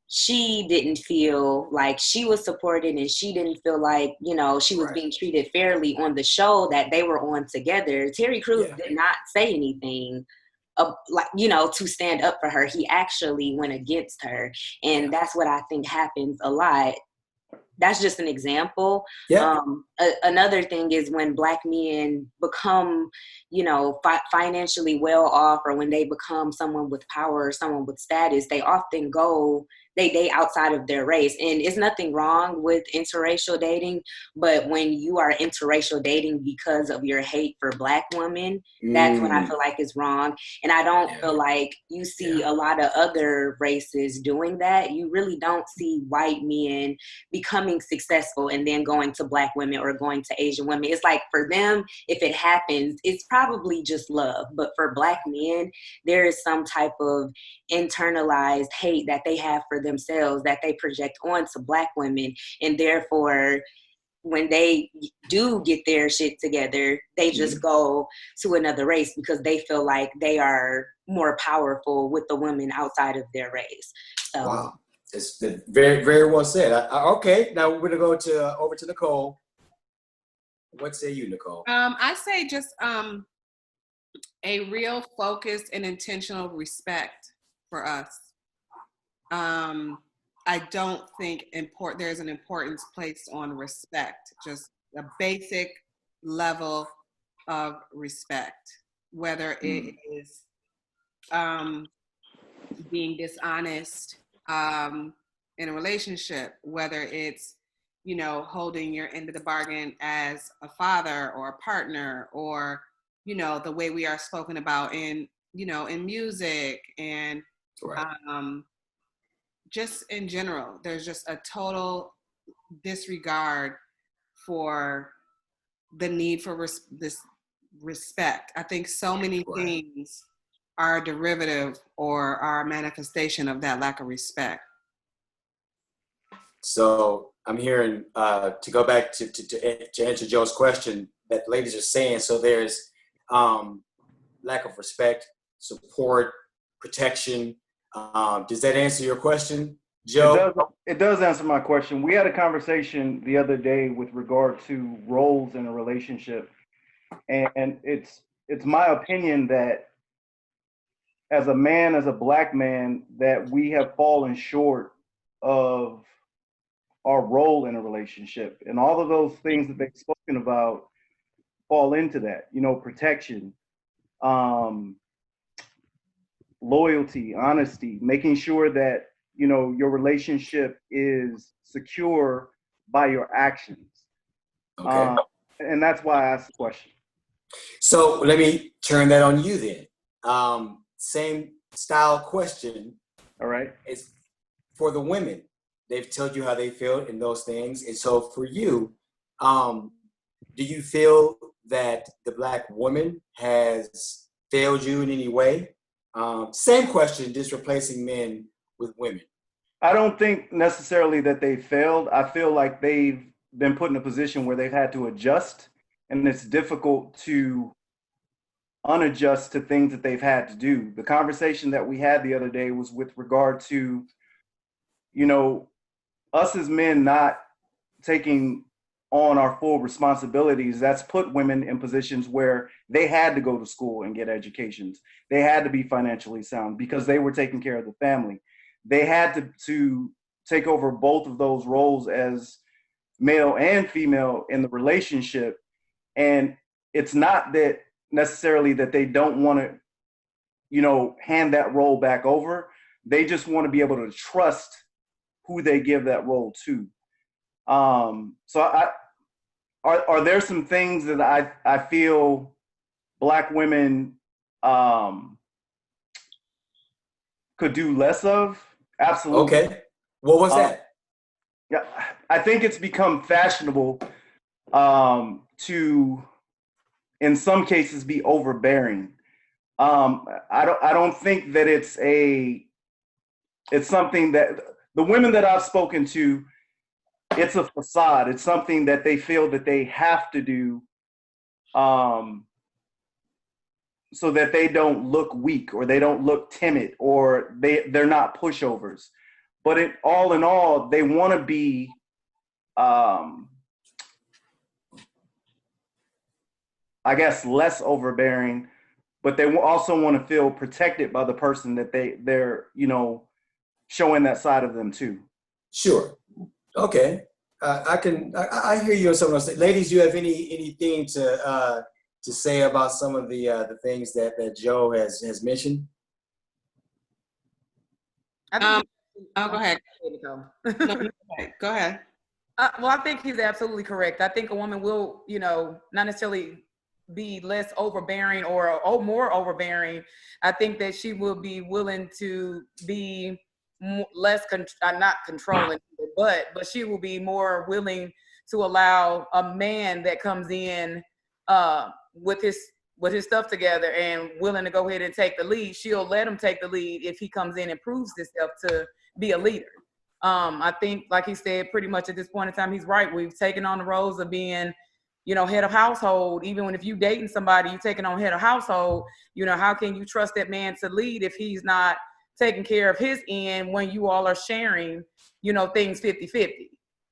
she didn't feel like she was supported and she didn't feel like, she was being treated fairly on the show that they were on together, Terry Crews did not say anything to stand up for her. He actually went against her. And that's what I think happens a lot. That's just an example. Yeah. Another thing is when Black men become, financially well off, or when they become someone with power or someone with status, they often they date outside of their race. And it's nothing wrong with interracial dating, but when you are interracial dating because of your hate for Black women, that's when I feel like it's wrong. And I don't feel like you see a lot of other races doing that. You really don't see white men becoming successful and then going to Black women or going to Asian women. It's like for them, if it happens, it's probably just love. But for Black men, there is some type of internalized hate that they have for themselves that they project onto Black women. And therefore, when they do get their shit together, they just go to another race because they feel like they are more powerful with the women outside of their race. So. Wow. It's very, very well said. Okay, now we're gonna go to over to Nycole. What say you, Nycole? I say just a real focused and intentional respect for us. I don't think there's an importance placed on respect, just a basic level of respect, whether it is being dishonest in a relationship, whether it's, holding your end of the bargain as a father or a partner, or, the way we are spoken about in music and just in general. There's just a total disregard for the need for this respect. I think so many things are a derivative or are a manifestation of that lack of respect. So I'm hearing, to go back to answer Joe's question, that ladies are saying, so there's lack of respect, support, protection. Does that answer your question, Joe? It does answer my question. We had a conversation the other day with regard to roles in a relationship. And it's my opinion that as a man, as a Black man, that we have fallen short of our role in a relationship. And all of those things that they've spoken about fall into that, protection, loyalty, honesty, making sure that, your relationship is secure by your actions. Okay. And that's why I asked the question. So let me turn that on you then. Same style question. All right. Is for the women. they've told you how they feel in those things. And so for you, do you feel that the Black woman has failed you in any way? Same question, just replacing men with women. I don't think necessarily that they failed. I feel like they've been put in a position where they've had to adjust, and it's difficult to unadjust to things that they've had to do. The conversation that we had the other day was with regard to, you know, us as men not taking on our full responsibilities. That's put women in positions where they had to go to school and get educations. They had to be financially sound because they were taking care of the family. They had to take over both of those roles as male and female in the relationship. And it's not that necessarily that they don't want to, you know, hand that role back over. They just want to be able to trust who they give that role to. So are there some things that I feel Black women could do less of? Absolutely. Okay. What was that? Yeah, I think it's become fashionable to, in some cases, be overbearing. I don't think that it's something that the women that I've spoken to, it's a facade. It's something that they feel that they have to do so that they don't look weak or they don't look timid or they're not pushovers. But all in all, they want to be I guess less overbearing, but they also want to feel protected by the person that they're, you know, showing that side of them too. Sure. Okay. I hear you on some of those things. Ladies, do you have anything to say about some of the things that Joe has mentioned? Go ahead. Go ahead. Well, I think he's absolutely correct. I think a woman will, you know, not necessarily be less overbearing or more overbearing. I think that she will be willing to be less, not controlling, but she will be more willing to allow a man that comes in with his stuff together and willing to go ahead and take the lead. She'll let him take the lead if he comes in and proves himself to be a leader. I think, like he said, pretty much at this point in time, he's right. We've taken on the roles of being, you know, head of household. Even if you dating somebody, you taking on head of household, you know, how can you trust that man to lead if he's not taking care of his end when you all are sharing, you know, things 50-50.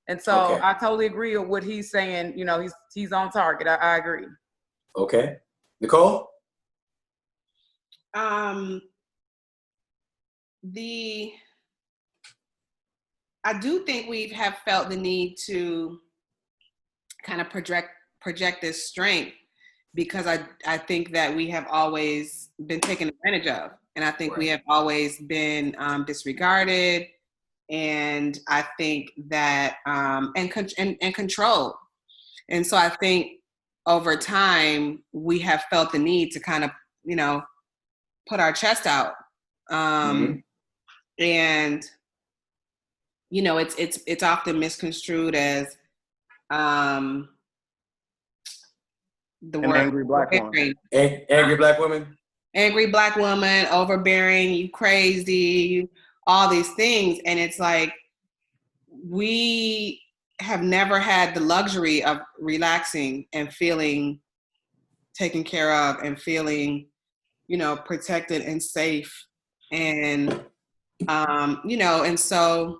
And so I totally agree with what he's saying. You know, he's on target. I agree. Okay. Nycole? I do think we have felt the need to kind of project this strength because I think that we have always been taken advantage of. And I think we have always been disregarded. And I think that, and controlled. And so I think over time, we have felt the need to kind of, you know, put our chest out. And, you know, it's often misconstrued as the word angry Black woman. Angry Black woman? Angry Black woman, overbearing, you crazy, all these things. And it's like, we have never had the luxury of relaxing and feeling taken care of and feeling, you know, protected and safe. And, you know, and so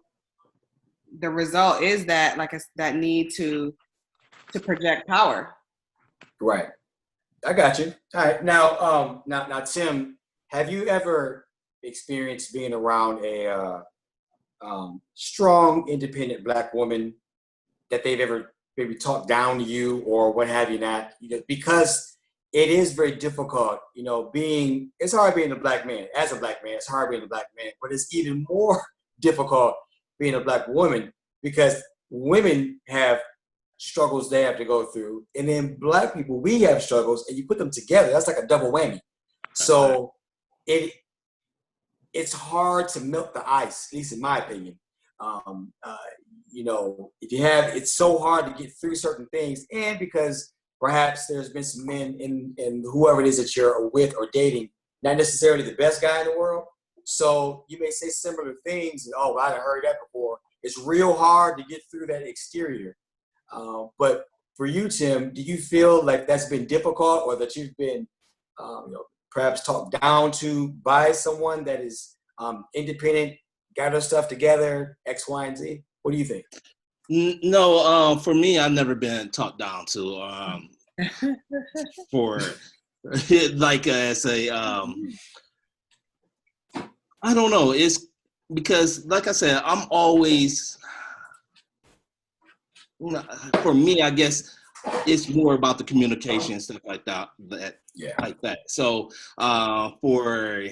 the result is that, like, that need to project power. Right. I got you. All right. Now, now, Tim, have you ever experienced being around a strong, independent Black woman that they've ever maybe talked down to you or what have you not? You know, because it is very difficult, you know, it's hard being a Black man. As a Black man, it's hard being a Black man, but it's even more difficult being a Black woman because women have struggles they have to go through. And then Black people, we have struggles, and you put them together, that's like a double whammy. So it's hard to melt the ice, at least in my opinion. If you have, it's so hard to get through certain things, and because perhaps there's been some men in whoever it is that you're with or dating, not necessarily the best guy in the world. So you may say similar things, and oh, I've heard that before. It's real hard to get through that exterior. But for you, Tim, do you feel like that's been difficult, or that you've been, perhaps talked down to by someone that is independent, got her stuff together, X, Y, and Z? What do you think? No, for me, I've never been talked down to. For like as a, I don't know. It's because, like I said, I'm always. For me, I guess it's more about the communication and stuff like that. Like that. So for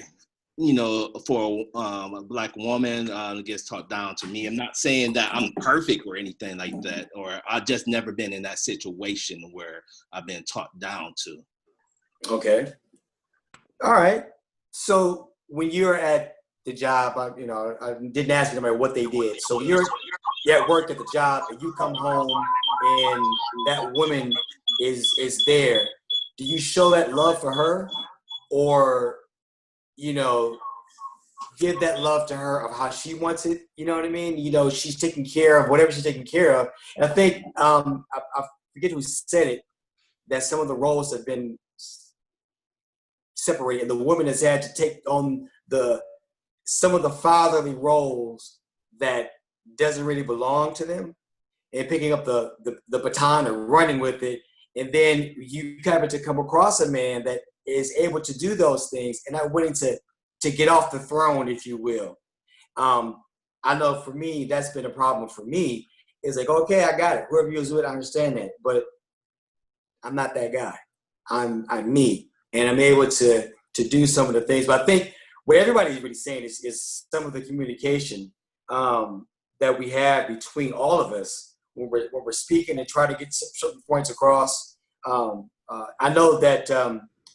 a Black woman gets talked down to me, I'm not saying that I'm perfect or anything like that, or I've just never been in that situation where I've been talked down to. Okay. All right. So when you're at the job, I didn't ask anybody what they did. So you're at work at the job, and you come home, and that woman is there. Do you show that love for her, or give that love to her of how she wants it? You know what I mean? She's taking care of whatever she's taking care of. And I think I forget who said it, that some of the roles have been separated, and the woman has had to take on some of the fatherly roles that doesn't really belong to them, and picking up the baton and running with it. And then you happen to come across a man that is able to do those things and not willing to get off the throne, if you will. I know for me, that's been a problem for me. It's like, okay, I got it. Whoever you're with, I understand that. But I'm not that guy. I'm me. And I'm able to do some of the things. But I think what everybody's really saying is some of the communication that we have between all of us when we're speaking and try to get certain points across. I know that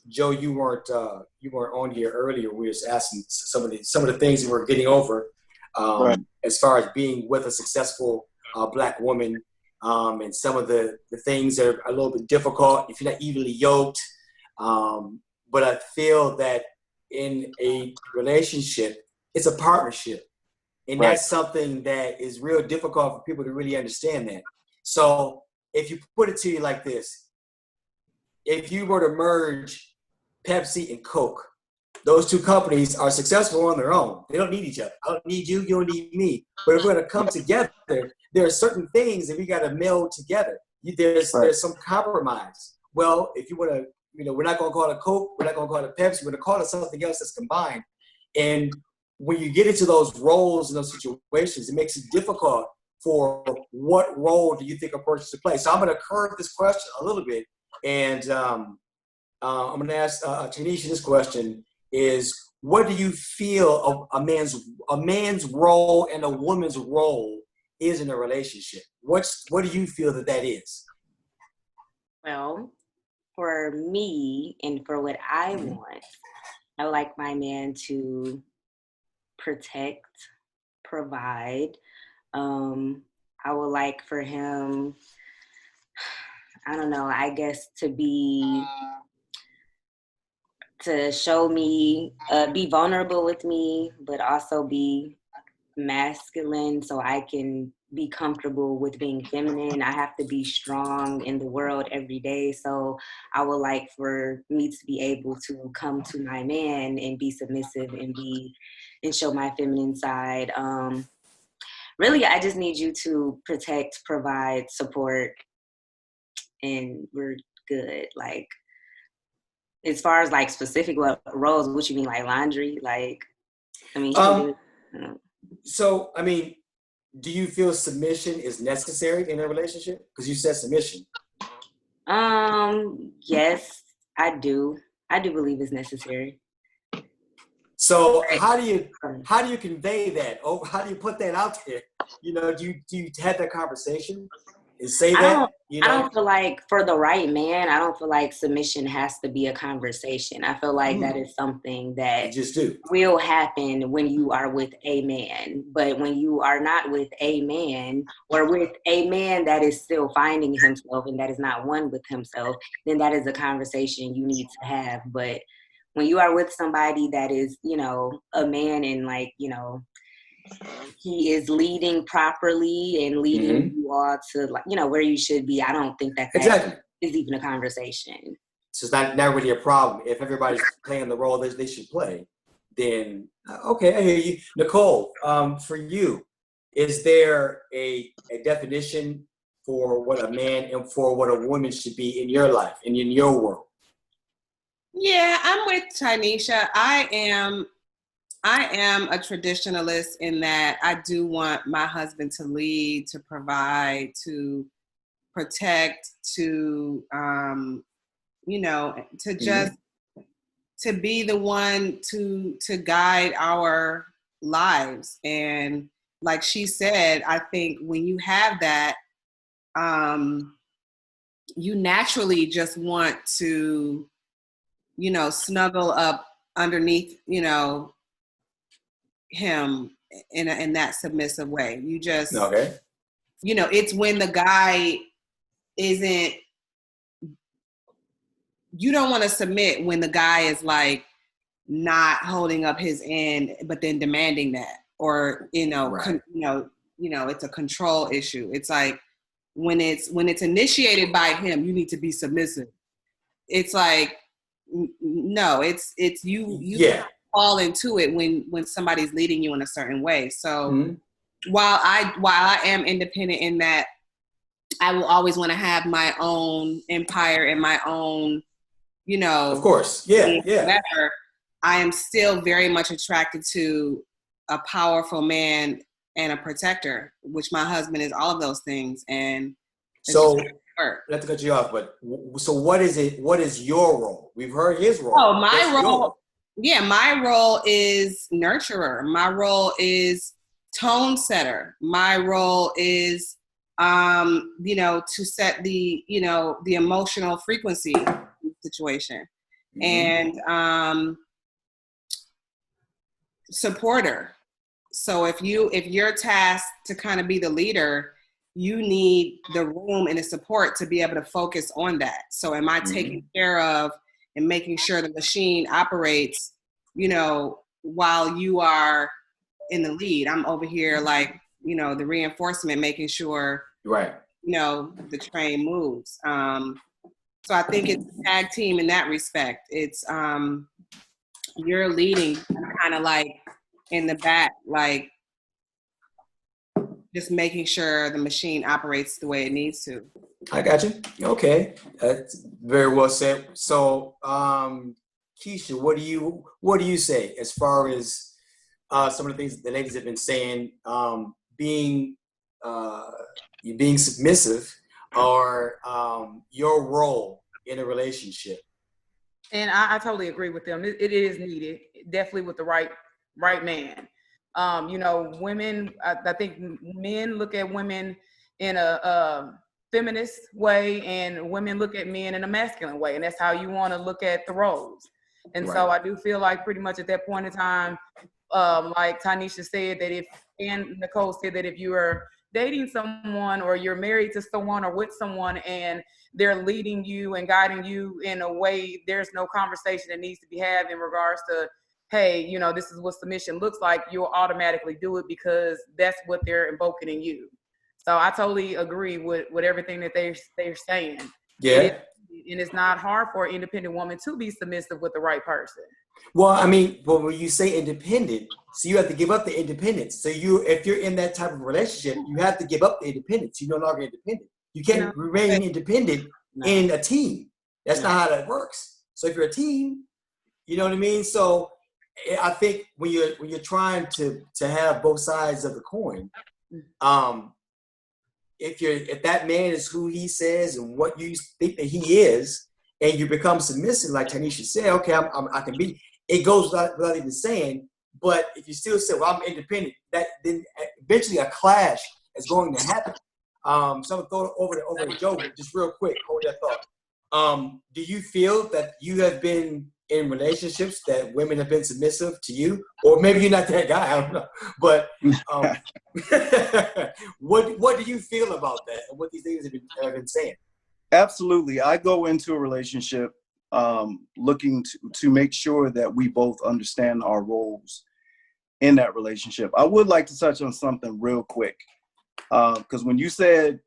Joe, you weren't on here earlier. We were just asking some of the things that we're getting over, Right. as far as being with a successful Black woman, and some of the things that are a little bit difficult if you're not evenly yoked. But I feel that in a relationship, it's a partnership. And Right. that's something that is real difficult for people to really understand that. So if you put it to you like this, if you were to merge Pepsi and Coke, those two companies are successful on their own. They don't need each other. I don't need you, you don't need me. But if we're gonna come together, there are certain things that we gotta meld together. There's some compromise. Well, if you wanna, we're not gonna call it Coke, we're not gonna call it Pepsi, we're gonna call it something else that's combined. And when you get into those roles and those situations, it makes it difficult for what role do you think a person should play. So I'm going to curve this question a little bit, and I'm going to ask Tyneisha this question: is what do you feel a man's role and a woman's role is in a relationship? What do you feel that is? Well, for me and for what I want, I would like my man to protect, provide. I would like for him, I don't know, I guess to show me, be vulnerable with me, but also be masculine so I can be comfortable with being feminine. I have to be strong in the world every day. So I would like for me to be able to come to my man and be submissive and show my feminine side. Really, I just need you to protect, provide, support, and we're good. Like, as far as like specific roles, what you mean, like laundry? Like, I mean, So, I mean, do you feel submission is necessary in a relationship? Because you said submission. Yes, I do. I do believe it's necessary. So how do you convey that? Oh, how do you put that out there? Do you have that conversation? and say that? I don't feel like for the right man, I don't feel like submission has to be a conversation. I feel like that is something that you just do. Will happen when you are with a man. But when you are not with a man, or with a man that is still finding himself and that is not one with himself, then that is a conversation you need to have. But when you are with somebody that is, you know, a man and like, you know, he is leading properly and leading you all to, like, you know, where you should be, I don't think that Exactly. is even a conversation. So it's not really a problem. If everybody's playing the role that they should play, then okay, I hear you. Nycole, for you, is there a definition for what a man and for what a woman should be in your life and in your world? Yeah, I'm with Tyneisha. I am a traditionalist in that I do want my husband to lead, to provide, to protect, to you know, to just to be the one to guide our lives. And like she said, I think when you have that, you naturally just want to, you know, snuggle up underneath, you know, him in that submissive way. You just, you know, it's when the guy isn't, you don't want to submit when the guy is like not holding up his end, but then demanding that, or, you know, it's a control issue. It's like when it's initiated by him, you need to be submissive. It's like, no, it's you fall into it when somebody's leading you in a certain way. So while I am independent in that I will always want to have my own empire and my own, you know, of course, whatever, I am still very much attracted to a powerful man and a protector, which my husband is all of those things. And so, not to cut you off, but so what is it? What is your role? We've heard his role. Oh, my role. Yeah, my role is nurturer. My role is tone setter. My role is, you know, to set the, you know, the emotional frequency situation, and supporter. So if you're tasked to kind of be the leader, you need the room and the support to be able to focus on that. So am I taking care of and making sure the machine operates, you know, while you are in the lead? I'm over here like, you know, the reinforcement, making sure, you know, the train moves. So I think it's a tag team in that respect. It's you're leading, kind of like in the back, like just making sure the machine operates the way it needs to. I got you. Okay, that's very well said. So, Keisha, what do you say as far as some of the things the ladies have been saying, being submissive, or your role in a relationship? And I totally agree with them. It is needed, definitely with the right man. You know, women, I think men look at women in a feminist way, and women look at men in a masculine way, and that's how you want to look at the roles. And so I do feel like pretty much at that point in time, like Tyneisha said, that and Nycole said that if you are dating someone or you're married to someone or with someone and they're leading you and guiding you in a way, there's no conversation that needs to be had in regards to, hey, you know, this is what submission looks like. You'll automatically do it because that's what they're invoking in you. So I totally agree with everything that they're saying. Yeah. And it's not hard for an independent woman to be submissive with the right person. Well, I mean, but when you say independent, so you have to give up the independence. So if you're in that type of relationship, you have to give up the independence. You're no longer independent. You can't remain independent in a team. That's not how that works. So if you're a team, you know what I mean? So I think when you're trying to have both sides of the coin, if that man is who he says and what you think that he is, and you become submissive, like Tyneisha said, okay, I can be. It goes without even saying. But if you still say, well, I'm independent, then eventually a clash is going to happen. So I'm gonna throw it over to Joe, just real quick. Hold that thought. Do you feel that you have been in relationships that women have been submissive to you, or maybe you're not that guy? I don't know. But what do you feel about that, and what these things have been saying? Absolutely, I go into a relationship looking to make sure that we both understand our roles in that relationship. I would like to touch on something real quick, because when you said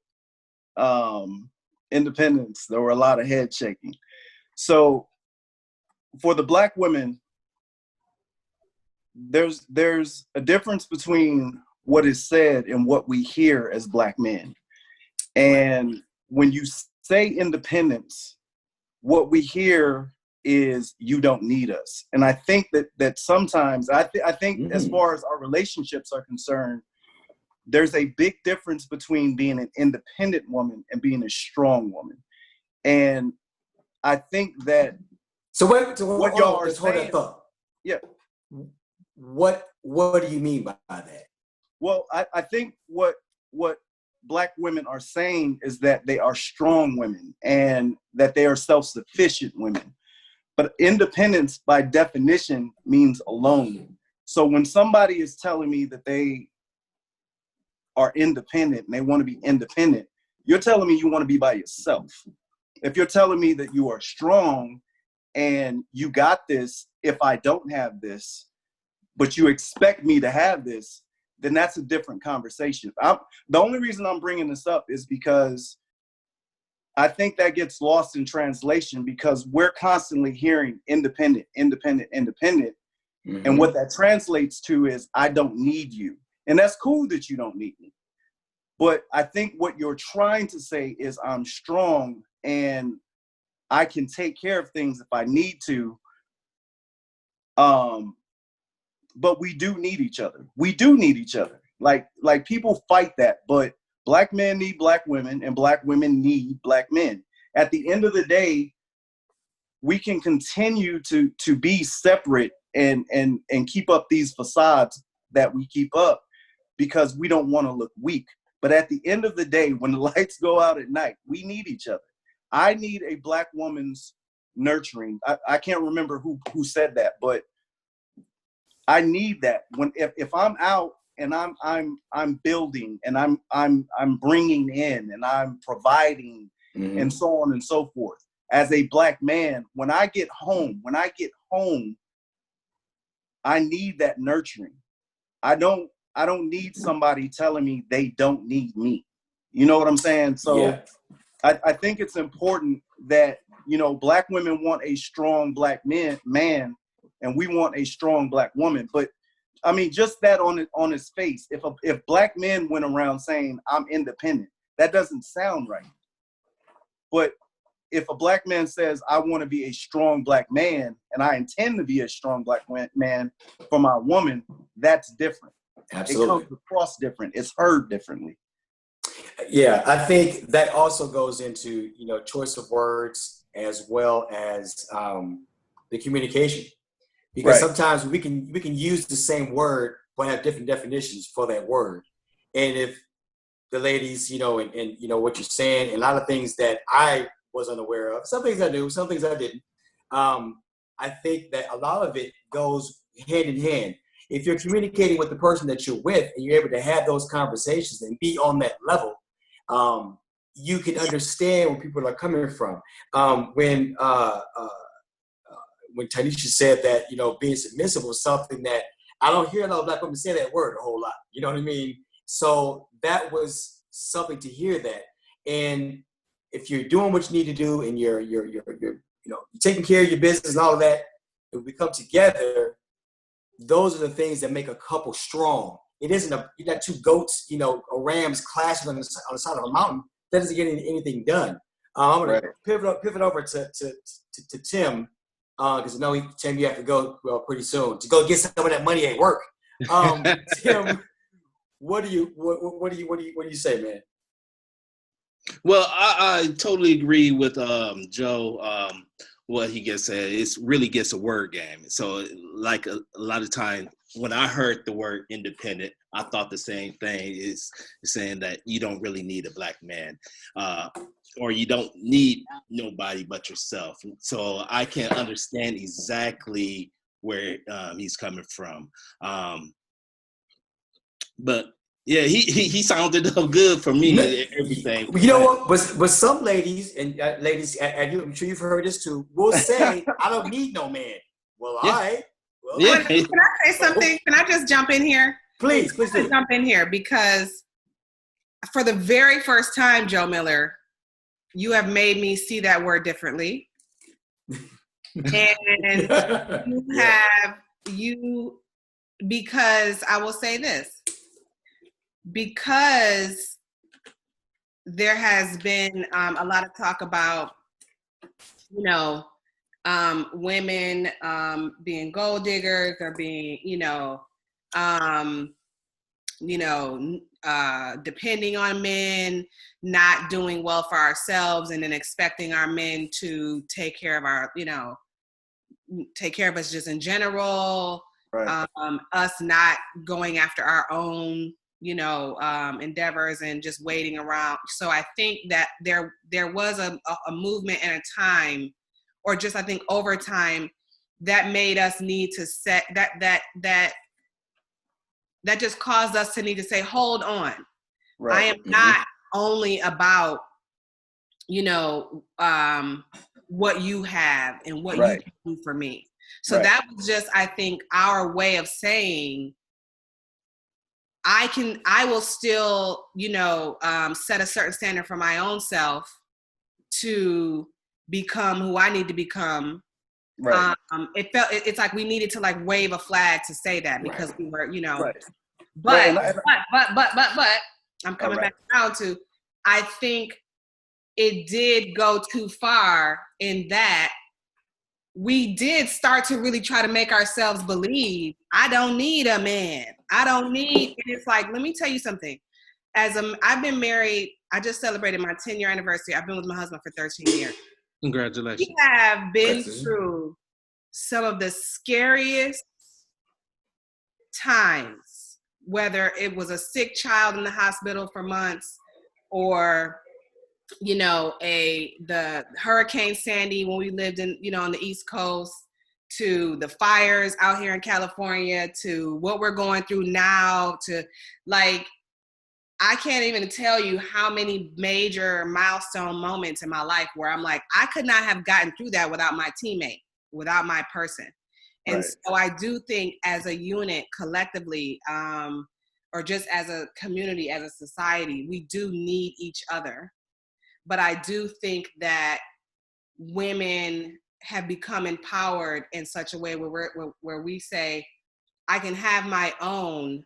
independence, there were a lot of head shaking. So for the Black women, there's a difference between what is said and what we hear as Black men. And when you say independence, what we hear is you don't need us. And I think that sometimes, I think as far as our relationships are concerned, there's a big difference between being an independent woman and being a strong woman. And I think that what y'all are saying, yeah. What do you mean by that? Well, I think what Black women are saying is that they are strong women and that they are self-sufficient women. But independence, by definition, means alone. So when somebody is telling me that they are independent and they want to be independent, you're telling me you want to be by yourself. If you're telling me that you are strong and you got this if I don't have this, but you expect me to have this, then that's a different conversation. The only reason I'm bringing this up is because I think that gets lost in translation, because we're constantly hearing independent, independent, independent. Mm-hmm. And what that translates to is, I don't need you. And that's cool that you don't need me. But I think what you're trying to say is I'm strong and I can take care of things if I need to. But we do need each other. We do need each other. Like people fight that, but Black men need Black women and Black women need Black men. At the end of the day, we can continue to be separate and keep up these facades that we keep up because we don't want to look weak. But at the end of the day, when the lights go out at night, we need each other. I need a Black woman's nurturing. I can't remember who said that, but I need that. If I'm out and I'm building and I'm bringing in and I'm providing, mm-hmm. and so on and so forth. As a Black man, when I get home, I need that nurturing. I don't need somebody telling me they don't need me. You know what I'm saying? So yeah. I think it's important that, Black women want a strong Black man, and we want a strong Black woman. But I mean, just that on his face, if Black men went around saying I'm independent, that doesn't sound right. But if a Black man says I want to be a strong Black man and I intend to be a strong Black man for my woman, that's different. Absolutely. It comes across different. It's heard differently. Yeah, I think that also goes into, choice of words as well as the communication. Because right. Sometimes we can use the same word but have different definitions for that word. And if the ladies, and what you're saying, and a lot of things that I was unaware of, some things I knew, some things I didn't. I think that a lot of it goes hand in hand. If you're communicating with the person that you're with and you're able to have those conversations and be on that level, you can understand where people are coming from. When Tyneisha said that, being submissive was something that I don't hear a lot of Black women say that word a whole lot. You know what I mean? So that was something to hear that. And if you're doing what you need to do and you're taking care of your business and all of that, if we come together, those are the things that make a couple strong. It isn't you got two goats, or rams clashing on the side of a mountain. That doesn't get anything done. I'm going to pivot over to Tim. Because I know Tim, you have to go pretty soon to go get some of that money at work. Tim, what do you say, man? Well, I totally agree with Joe. What he gets said, it really gets a word game. So, like a lot of time, when I heard the word independent, I thought the same thing, is saying that you don't really need a black man, or you don't need nobody but yourself. So I can understand exactly where he's coming from. But yeah, he sounded good for me. Everything. You know what? But some ladies and ladies, and I'm sure you've heard this too, will say, "I don't need no man." Well, Yeah. all right. Well, Yeah. Can I say something? Can I just jump in here? Please do. Jump in here, because for the very first time, Joe Miller, you have made me see that word differently. And because I will say this, because there has been a lot of talk about, women being gold diggers, or being, depending on men, not doing well for ourselves, and then expecting our men to take care of us just in general. Right. Us not going after our own, endeavors, and just waiting around. So I think that there was a movement and a time, or just I think over time, that made us need to set that just caused us to need to say, hold on. Right. I am not only about, what you have and what you can do for me. So that was just, I think, our way of saying, I will still, set a certain standard for my own self to become who I need to become. Right. It's like we needed to like wave a flag to say that, because we were, But I'm coming back around to, I think it did go too far in that we did start to really try to make ourselves believe, I don't need a man. And it's like, let me tell you something. I've been married, I just celebrated my 10-year anniversary. I've been with my husband for 13 years. Congratulations. We have been through some of the scariest times, whether it was a sick child in the hospital for months, or the Hurricane Sandy when we lived in, on the East Coast, to the fires out here in California, to what we're going through now, to like, I can't even tell you how many major milestone moments in my life where I'm like, I could not have gotten through that without my teammate, without my person. And so I do think as a unit collectively, or just as a community, as a society, we do need each other. But I do think that women have become empowered in such a way where we say, I can have my own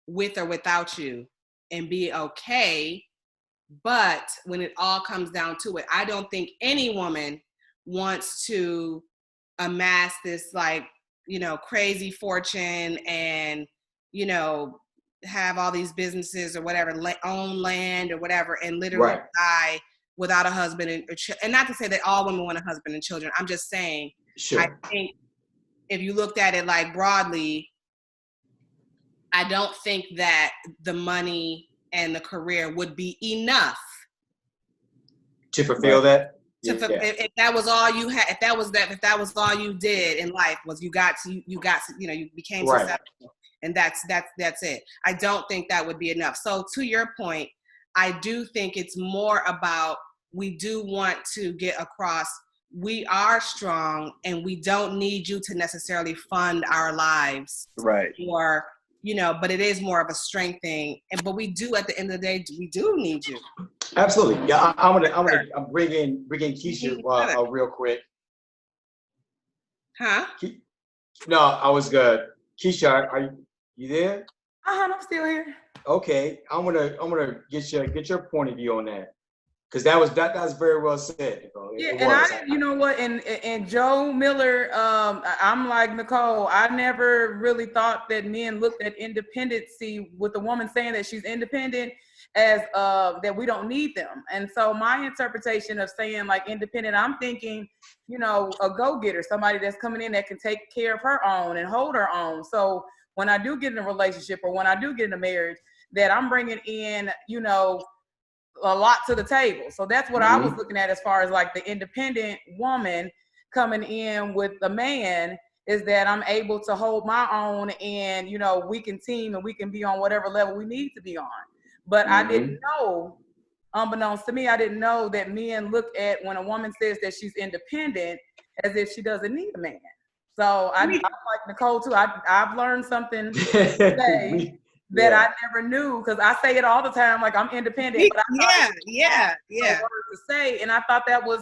with or without you and be okay. But when it all comes down to it, I don't think any woman wants to amass this like, crazy fortune and, have all these businesses or whatever, own land or whatever, and literally die without a husband and not to say that all women want a husband and children. I'm just saying, I think if you looked at it like broadly, I don't think that the money and the career would be enough to fulfill that. If that was all you had, if that was all you did in life, was you became successful, and that's it. I don't think that would be enough. So to your point, I do think it's more about, we do want to get across, we are strong and we don't need you to necessarily fund our lives. Right. Or, but it is more of a strength thing. But we do, at the end of the day, we do need you. Absolutely. Yeah, I'm gonna bring in TaKeyisha real quick. Huh? No, I was good. Keisha, are you there? I'm still here. Okay, I'm gonna get your point of view on that, because that was very well said. You know what, and Joe Miller, I'm like Nycole. I never really thought that men looked at independency with a woman saying that she's independent as that we don't need them. And so my interpretation of saying like independent, I'm thinking, a go-getter, somebody that's coming in that can take care of her own and hold her own. So when I do get in a relationship or when I do get in a marriage, that I'm bringing in, you know, a lot to the table. So that's what I was looking at as far as like the independent woman coming in with the man, is that I'm able to hold my own, and, you know, we can team and we can be on whatever level we need to be on. But I didn't know, unbeknownst to me, I didn't know that men look at when a woman says that she's independent as if she doesn't need a man. So I'm like Nycole too. I've learned something today that I never knew, because I say it all the time, like I'm independent. But I word to say, and I thought that was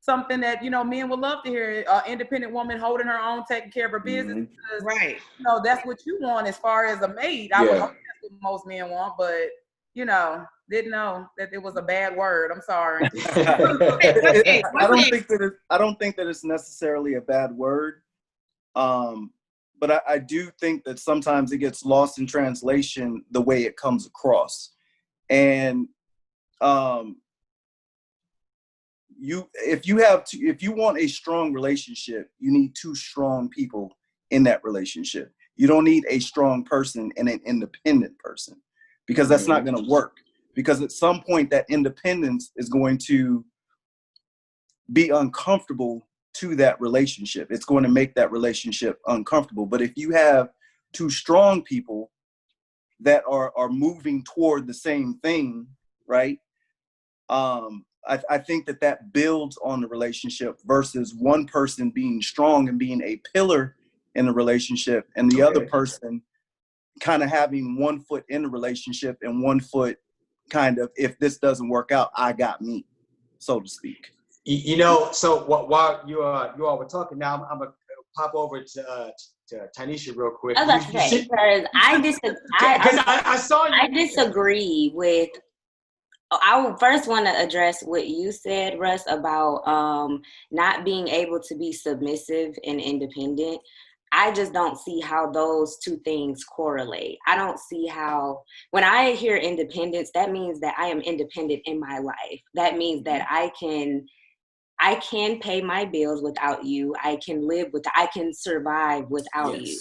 something that, you know, men would love to hear. Independent woman holding her own, taking care of her business. Because, you know, that's what you want as far as a mate. I would hope that's what most men want, but, you know, didn't know that it was a bad word. I'm sorry. I don't think that it's necessarily a bad word. But I do think that sometimes it gets lost in translation the way it comes across. And if you want a strong relationship, you need two strong people in that relationship. You don't need a strong person and an independent person, because that's not going to work. Because at some point that independence is going to be uncomfortable to that relationship. It's going to make that relationship uncomfortable. But if you have two strong people that are moving toward the same thing, right? I think that builds on the relationship versus one person being strong and being a pillar in the relationship and the other person kind of having one foot in the relationship and one foot kind of, if this doesn't work out, I got me, so to speak. You know, so while you all were talking, now I'm gonna pop over to Tyneisha real quick. I was about to say, because I disagree with. I first want to address what you said, Russ, about not being able to be submissive and independent. I just don't see how those two things correlate. I don't see how, when I hear independence, that means that I am independent in my life. That means that I can pay my bills without you. I can survive without you.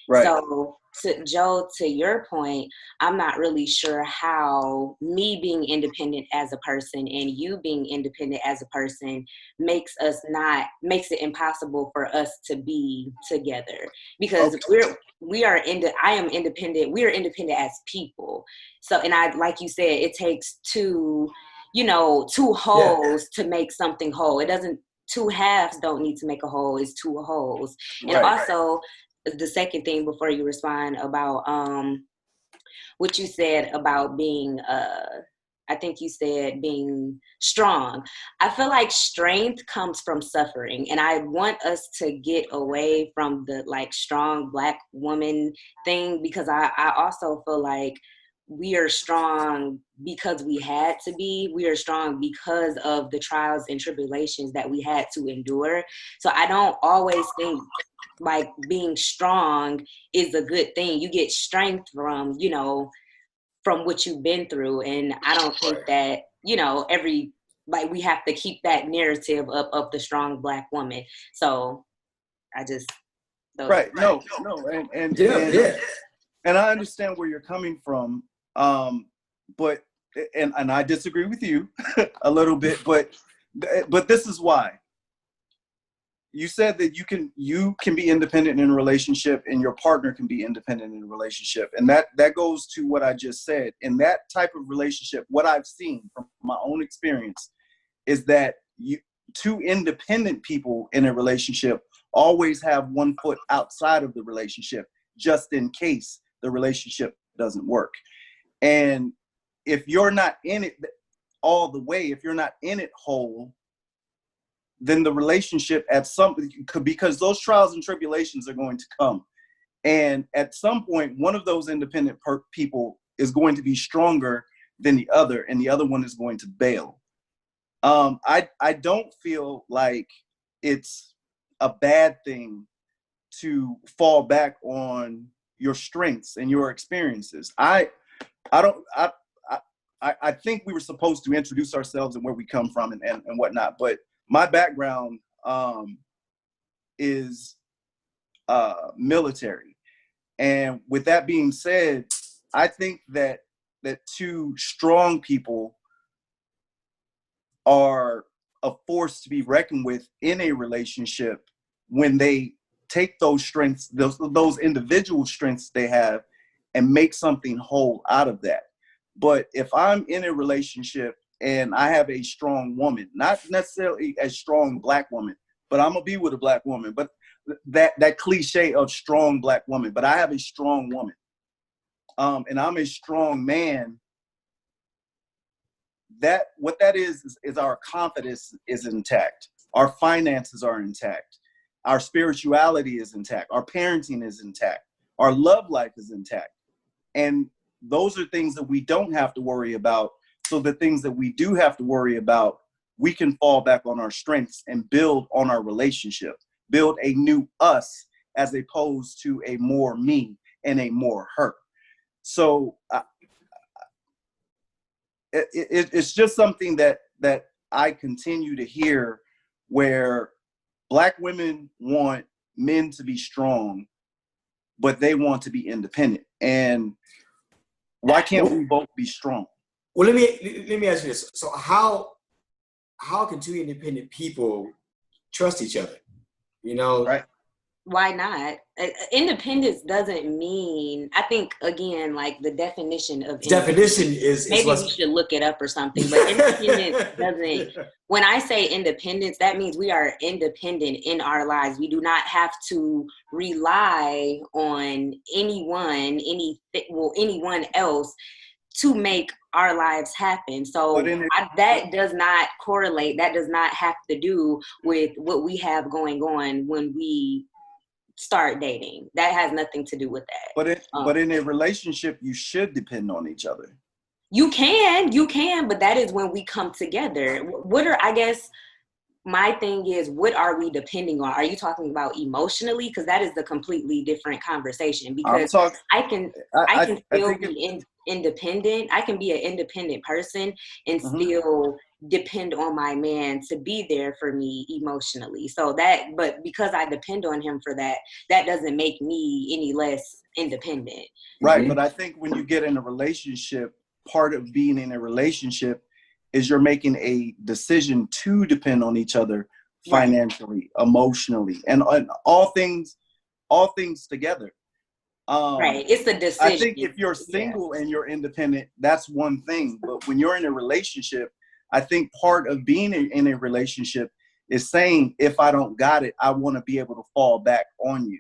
Right. So, Joe, to your point, I'm not really sure how me being independent as a person and you being independent as a person makes it impossible for us to be together, because I am independent. We are independent as people. So, and like you said, it takes two wholes to make something whole. It doesn't, two halves don't need to make a whole, it's two wholes. And also, the second thing before you respond about what you said about being, I think you said being strong. I feel like strength comes from suffering. And I want us to get away from the like strong Black woman thing, because I also feel like we are strong because we had to be. We are strong because of the trials and tribulations that we had to endure. So I don't always think like being strong is a good thing. You get strength from, from what you've been through. And I don't think that, we have to keep that narrative up of the strong Black woman. So I just. Right. No. And I understand where you're coming from. But I disagree with you a little bit, but this is why. You said that you can be independent in a relationship and your partner can be independent in a relationship. And that goes to what I just said. In that type of relationship, what I've seen from my own experience is that two independent people in a relationship always have one foot outside of the relationship, just in case the relationship doesn't work. And if you're not in it all the way, if you're not in it whole, then the relationship because those trials and tribulations are going to come. And at some point, one of those independent people is going to be stronger than the other, and the other one is going to bail. I don't feel like it's a bad thing to fall back on your strengths and your experiences. I think we were supposed to introduce ourselves and where we come from and whatnot, but my background is military, And with that being said, I think that two strong people are a force to be reckoned with in a relationship when they take those strengths, those individual strengths they have, and make something whole out of that. But if I'm in a relationship and I have a strong woman, not necessarily a strong Black woman, but I'm gonna be with a Black woman, but that cliche of strong Black woman, but I have a strong woman, and I'm a strong man, what that is our confidence is intact, our finances are intact, our spirituality is intact, our parenting is intact, our love life is intact. And those are things that we don't have to worry about. So the things that we do have to worry about, we can fall back on our strengths and build on our relationship, build a new us as opposed to a more me and a more her. So it's just something that I continue to hear, where Black women want men to be strong, but they want to be independent. And why can't we both be strong? Well, let me ask you this. So how can two independent people trust each other? You know, right? Why not? Independence doesn't mean, I think, again, like the definition of definition is maybe we should look it up or something, but independence doesn't, when I say independence, that means we are independent in our lives. We do not have to rely on anyone else to make our lives happen. So that does not correlate. That does not have to do with what we have going on when we start dating. That has nothing to do with that. But in a relationship, you should depend on each other. You can, but that is when we come together. I guess my thing is, what are we depending on? Are you talking about emotionally? Because that is a completely different conversation. Because I can still be independent. I can be an independent person and still depend on my man to be there for me emotionally. But because I depend on him for that, that doesn't make me any less independent. Right. But I think when you get in a relationship, part of being in a relationship is you're making a decision to depend on each other financially, emotionally, and all things together. Right. It's a decision. I think if you're single and you're independent, that's one thing. But when you're in a relationship, I think part of being in a relationship is saying, if I don't got it, I want to be able to fall back on you.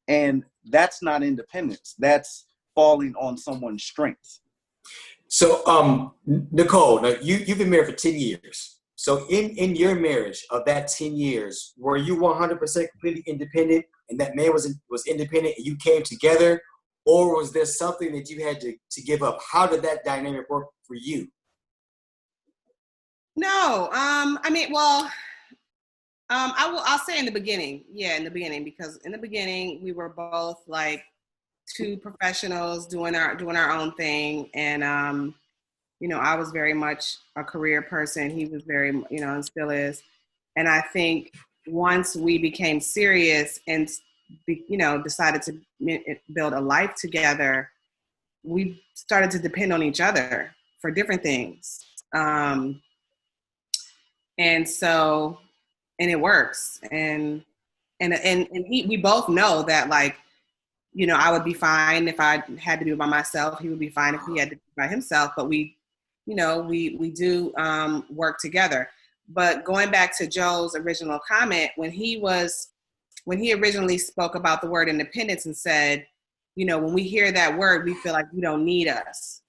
And that's not independence. That's falling on someone's strengths. So, Nycole, now you've been married for 10 years. So in your marriage of that 10 years, were you 100% completely independent and that man was independent and you came together? Or was there something that you had to give up? How did that dynamic work for you? No, I'll say in the beginning. Yeah, in the beginning, because in the beginning we were both like two professionals doing our own thing, and I was very much a career person. He was very, and still is. And I think once we became serious and decided to build a life together, we started to depend on each other for different things. And it works. And we both know that, like, I would be fine if I had to do it by myself. He would be fine if he had to do it by himself. But we do work together. But going back to Joe's original comment, when he originally spoke about the word independence and said, when we hear that word, we feel like you don't need us.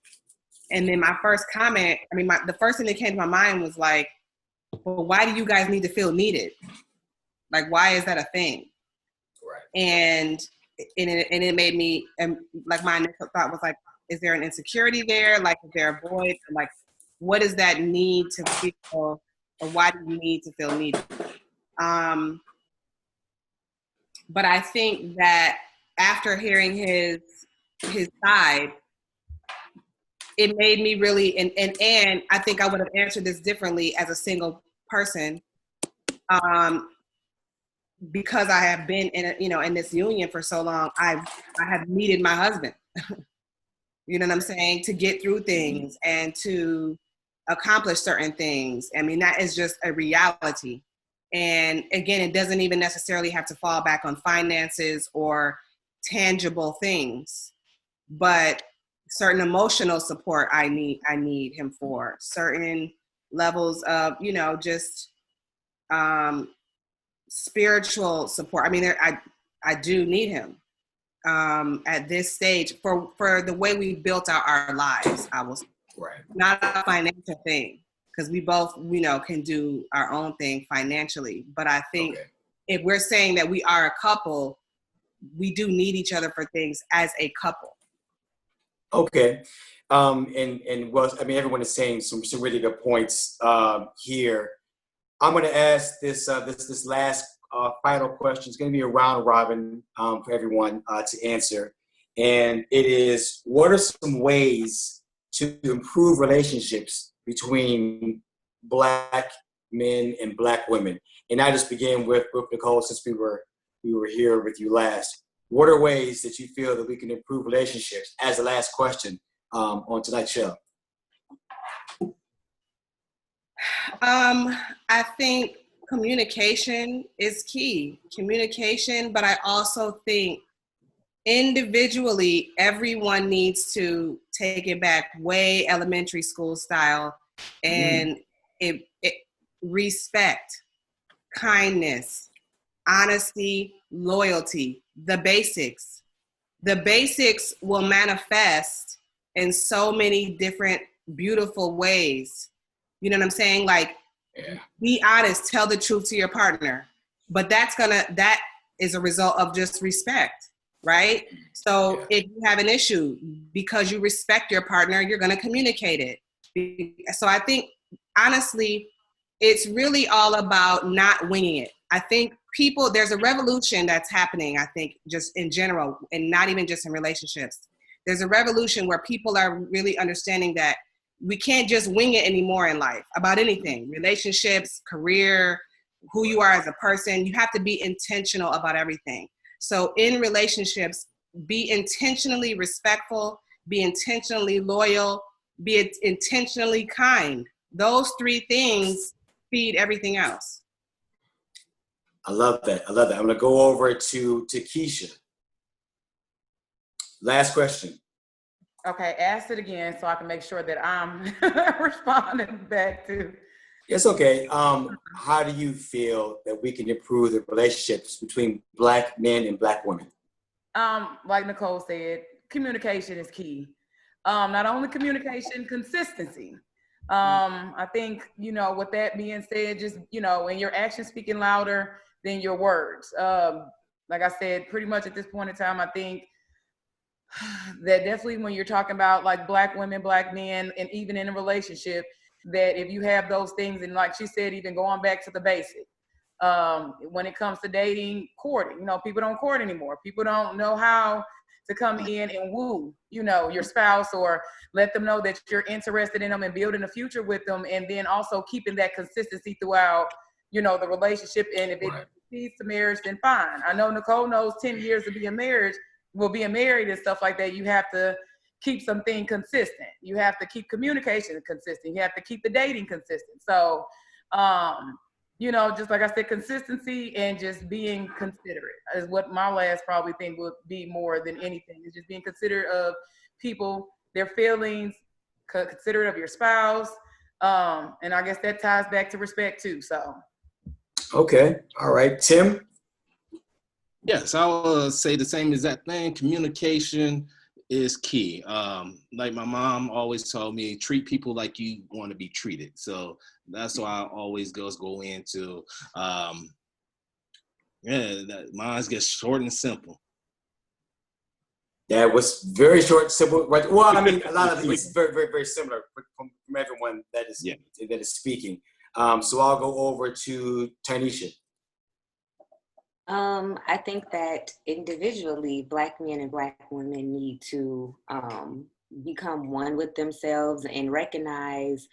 And then my first comment, the first thing that came to my mind was like, well, why do you guys need to feel needed? Like, why is that a thing? Right. And it made me, like, my initial thought was like, is there an insecurity there? Like, is there a void? Like, what is that need to feel, or why do you need to feel needed? But I think that after hearing his side, it made me really, and I think I would have answered this differently as a single person. because I have been in this union for so long, I have needed my husband. You know what I'm saying? To get through things and to accomplish certain things. I mean, that is just a reality. And again, it doesn't even necessarily have to fall back on finances or tangible things, but certain emotional support I need him for, certain levels of, just spiritual support. I mean, I do need him at this stage for the way we built out our lives. I will say. Right. Not a financial thing, because we both, can do our own thing financially. But I think if we're saying that we are a couple, we do need each other for things as a couple. Okay. And well, I mean, everyone is saying some really good points here. I'm going to ask this last final question. It's going to be a round robin for everyone to answer. And it is, what are some ways to improve relationships between Black men and Black women? And I just begin with Nycole, since we were here with you last. What are ways that you feel that we can improve relationships, as the last question on tonight's show? I think communication is key. Communication, but I also think individually, everyone needs to take it back way elementary school style, and it respect, kindness, honesty, loyalty, the basics. The basics will manifest in so many different beautiful ways. You know what I'm saying? Like, be honest, tell the truth to your partner. But that is a result of just respect. Right? So if you have an issue, because you respect your partner, you're going to communicate it. So I think, honestly, it's really all about not winging it. I think there's a revolution that's happening, I think, just in general, and not even just in relationships. There's a revolution where people are really understanding that we can't just wing it anymore in life about anything, relationships, career, who you are as a person. You have to be intentional about everything. So in relationships, be intentionally respectful, be intentionally loyal, be intentionally kind. Those three things feed everything else. I love that. I'm going to go over to TaKeyisha. Last question. Okay, ask it again so I can make sure that I'm responding back to. It's okay. How do you feel that we can improve the relationships between Black men and Black women? Like Nycole said, communication is key. Not only communication, consistency. I think, with that being said, just, when your actions speaking louder than your words. Like I said, pretty much at this point in time, I think that definitely when you're talking about like Black women, Black men, and even in a relationship, that if you have those things, and like she said, even going back to the basic, when it comes to dating, courting, people don't court anymore. People don't know how to come in and woo, your spouse, or let them know that you're interested in them and building a future with them. And then also keeping that consistency throughout, the relationship. And if it leads to marriage, then fine. I know Nycole knows 10 years of being married and stuff like that. You have to keep something consistent. You have to keep communication consistent. You have to keep the dating consistent. So, just like I said, consistency and just being considerate is what my last probably thing would be more than anything, is just being considerate of people, their feelings, considerate of your spouse. And I guess that ties back to respect too, so. Okay, all right, Tim? Yes, I will say the same exact thing. Communication is key. Like my mom always told me, treat people like you want to be treated. So that's why I always go into, mine gets short and simple. That was very short and simple. Right? Well, I mean, a lot of it is very, very, very similar from everyone that is speaking. So I'll go over to Tyneisha. I think that individually, Black men and Black women need to become one with themselves and recognize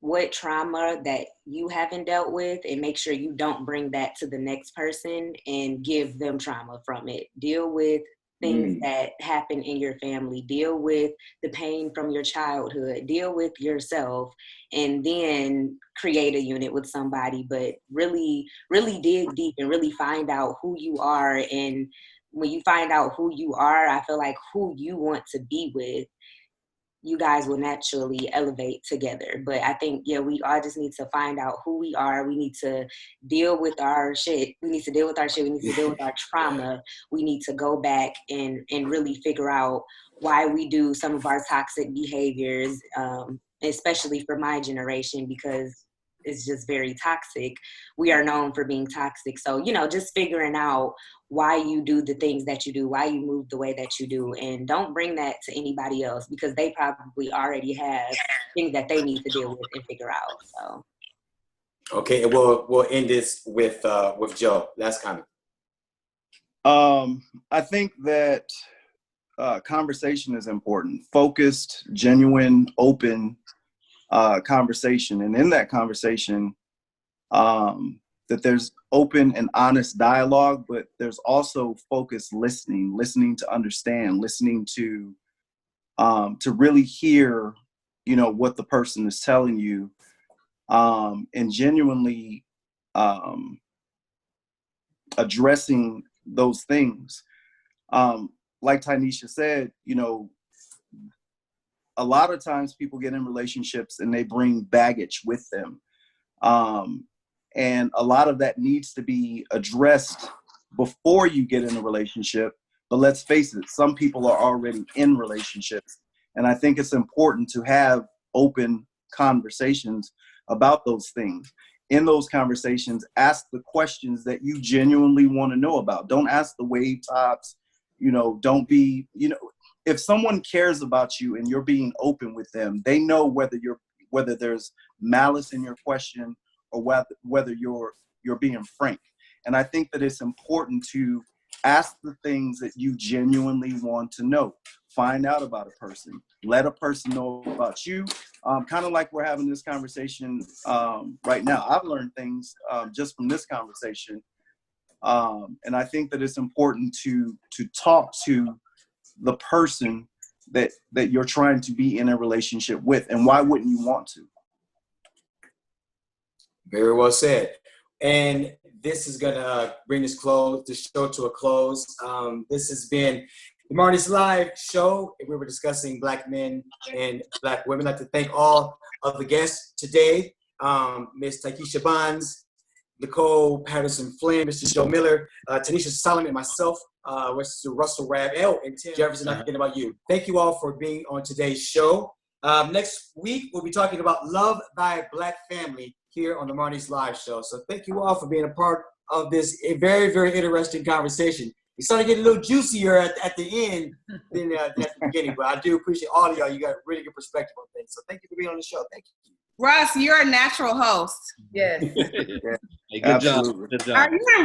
what trauma that you haven't dealt with and make sure you don't bring that to the next person and give them trauma from it. Deal with things that happen in your family. Deal with the pain from your childhood. Deal with yourself, and then create a unit with somebody. But really, really dig deep and really find out who you are. And when you find out who you are, I feel like who you want to be with, you guys will naturally elevate together. But I think, yeah, we all just need to find out who we are. We need to deal with our shit. We need to deal with our shit. We need to deal with our trauma. We need to go back and really figure out why we do some of our toxic behaviors, especially for my generation, because it's just very toxic. We are known for being toxic. So, you know, just figuring out why you do the things that you do, why you move the way that you do, and don't bring that to anybody else, because they probably already have things that they need to deal with and figure out. So, okay, and we'll end this with Joe. Last comment. I think that conversation is important. Focused, genuine, open conversation, and in that conversation, that there's open and honest dialogue, but there's also focused listening to understand, listening to really hear, you know, what the person is telling you, and genuinely addressing those things. Like Tyneisha said, you know, a lot of times people get in relationships and they bring baggage with them. And a lot of that needs to be addressed before you get in a relationship. But let's face it, some people are already in relationships. And I think it's important to have open conversations about those things. In those conversations, ask the questions that you genuinely want to know about. Don't ask the wave tops, you know, don't be, you know, if someone cares about you and you're being open with them, they know whether there's malice in your question or whether you're being frank. And I think that it's important to ask the things that you genuinely want to know. Find out about a person. Let a person know about you. Kind of like we're having this conversation right now. I've learned things just from this conversation. And I think that it's important to talk to the person that you're trying to be in a relationship with. And why wouldn't you want to? Very well said. And this is going to bring this show to a close. This has been the Marnese Live show. We were discussing Black men and Black women. I'd like to thank all of the guests today. Ms. TaKeyisha Bonds, Nycole, Patterson, Flynn, Mr. Joe Miller, Tanisha Soloman, and myself, Mr. Russell Rabb, and Tim Jefferson, not forgetting about you. Thank you all for being on today's show. Next week, we'll be talking about Love Thy Black Family here on the Marnese Live show. So thank you all for being a part of this very, very interesting conversation. It's starting to get a little juicier at the end than at the beginning, but I do appreciate all of y'all. You got a really good perspective on things. So thank you for being on the show. Thank you. Russ, you're a natural host. Yes. Hey, good job. Good job. Are you in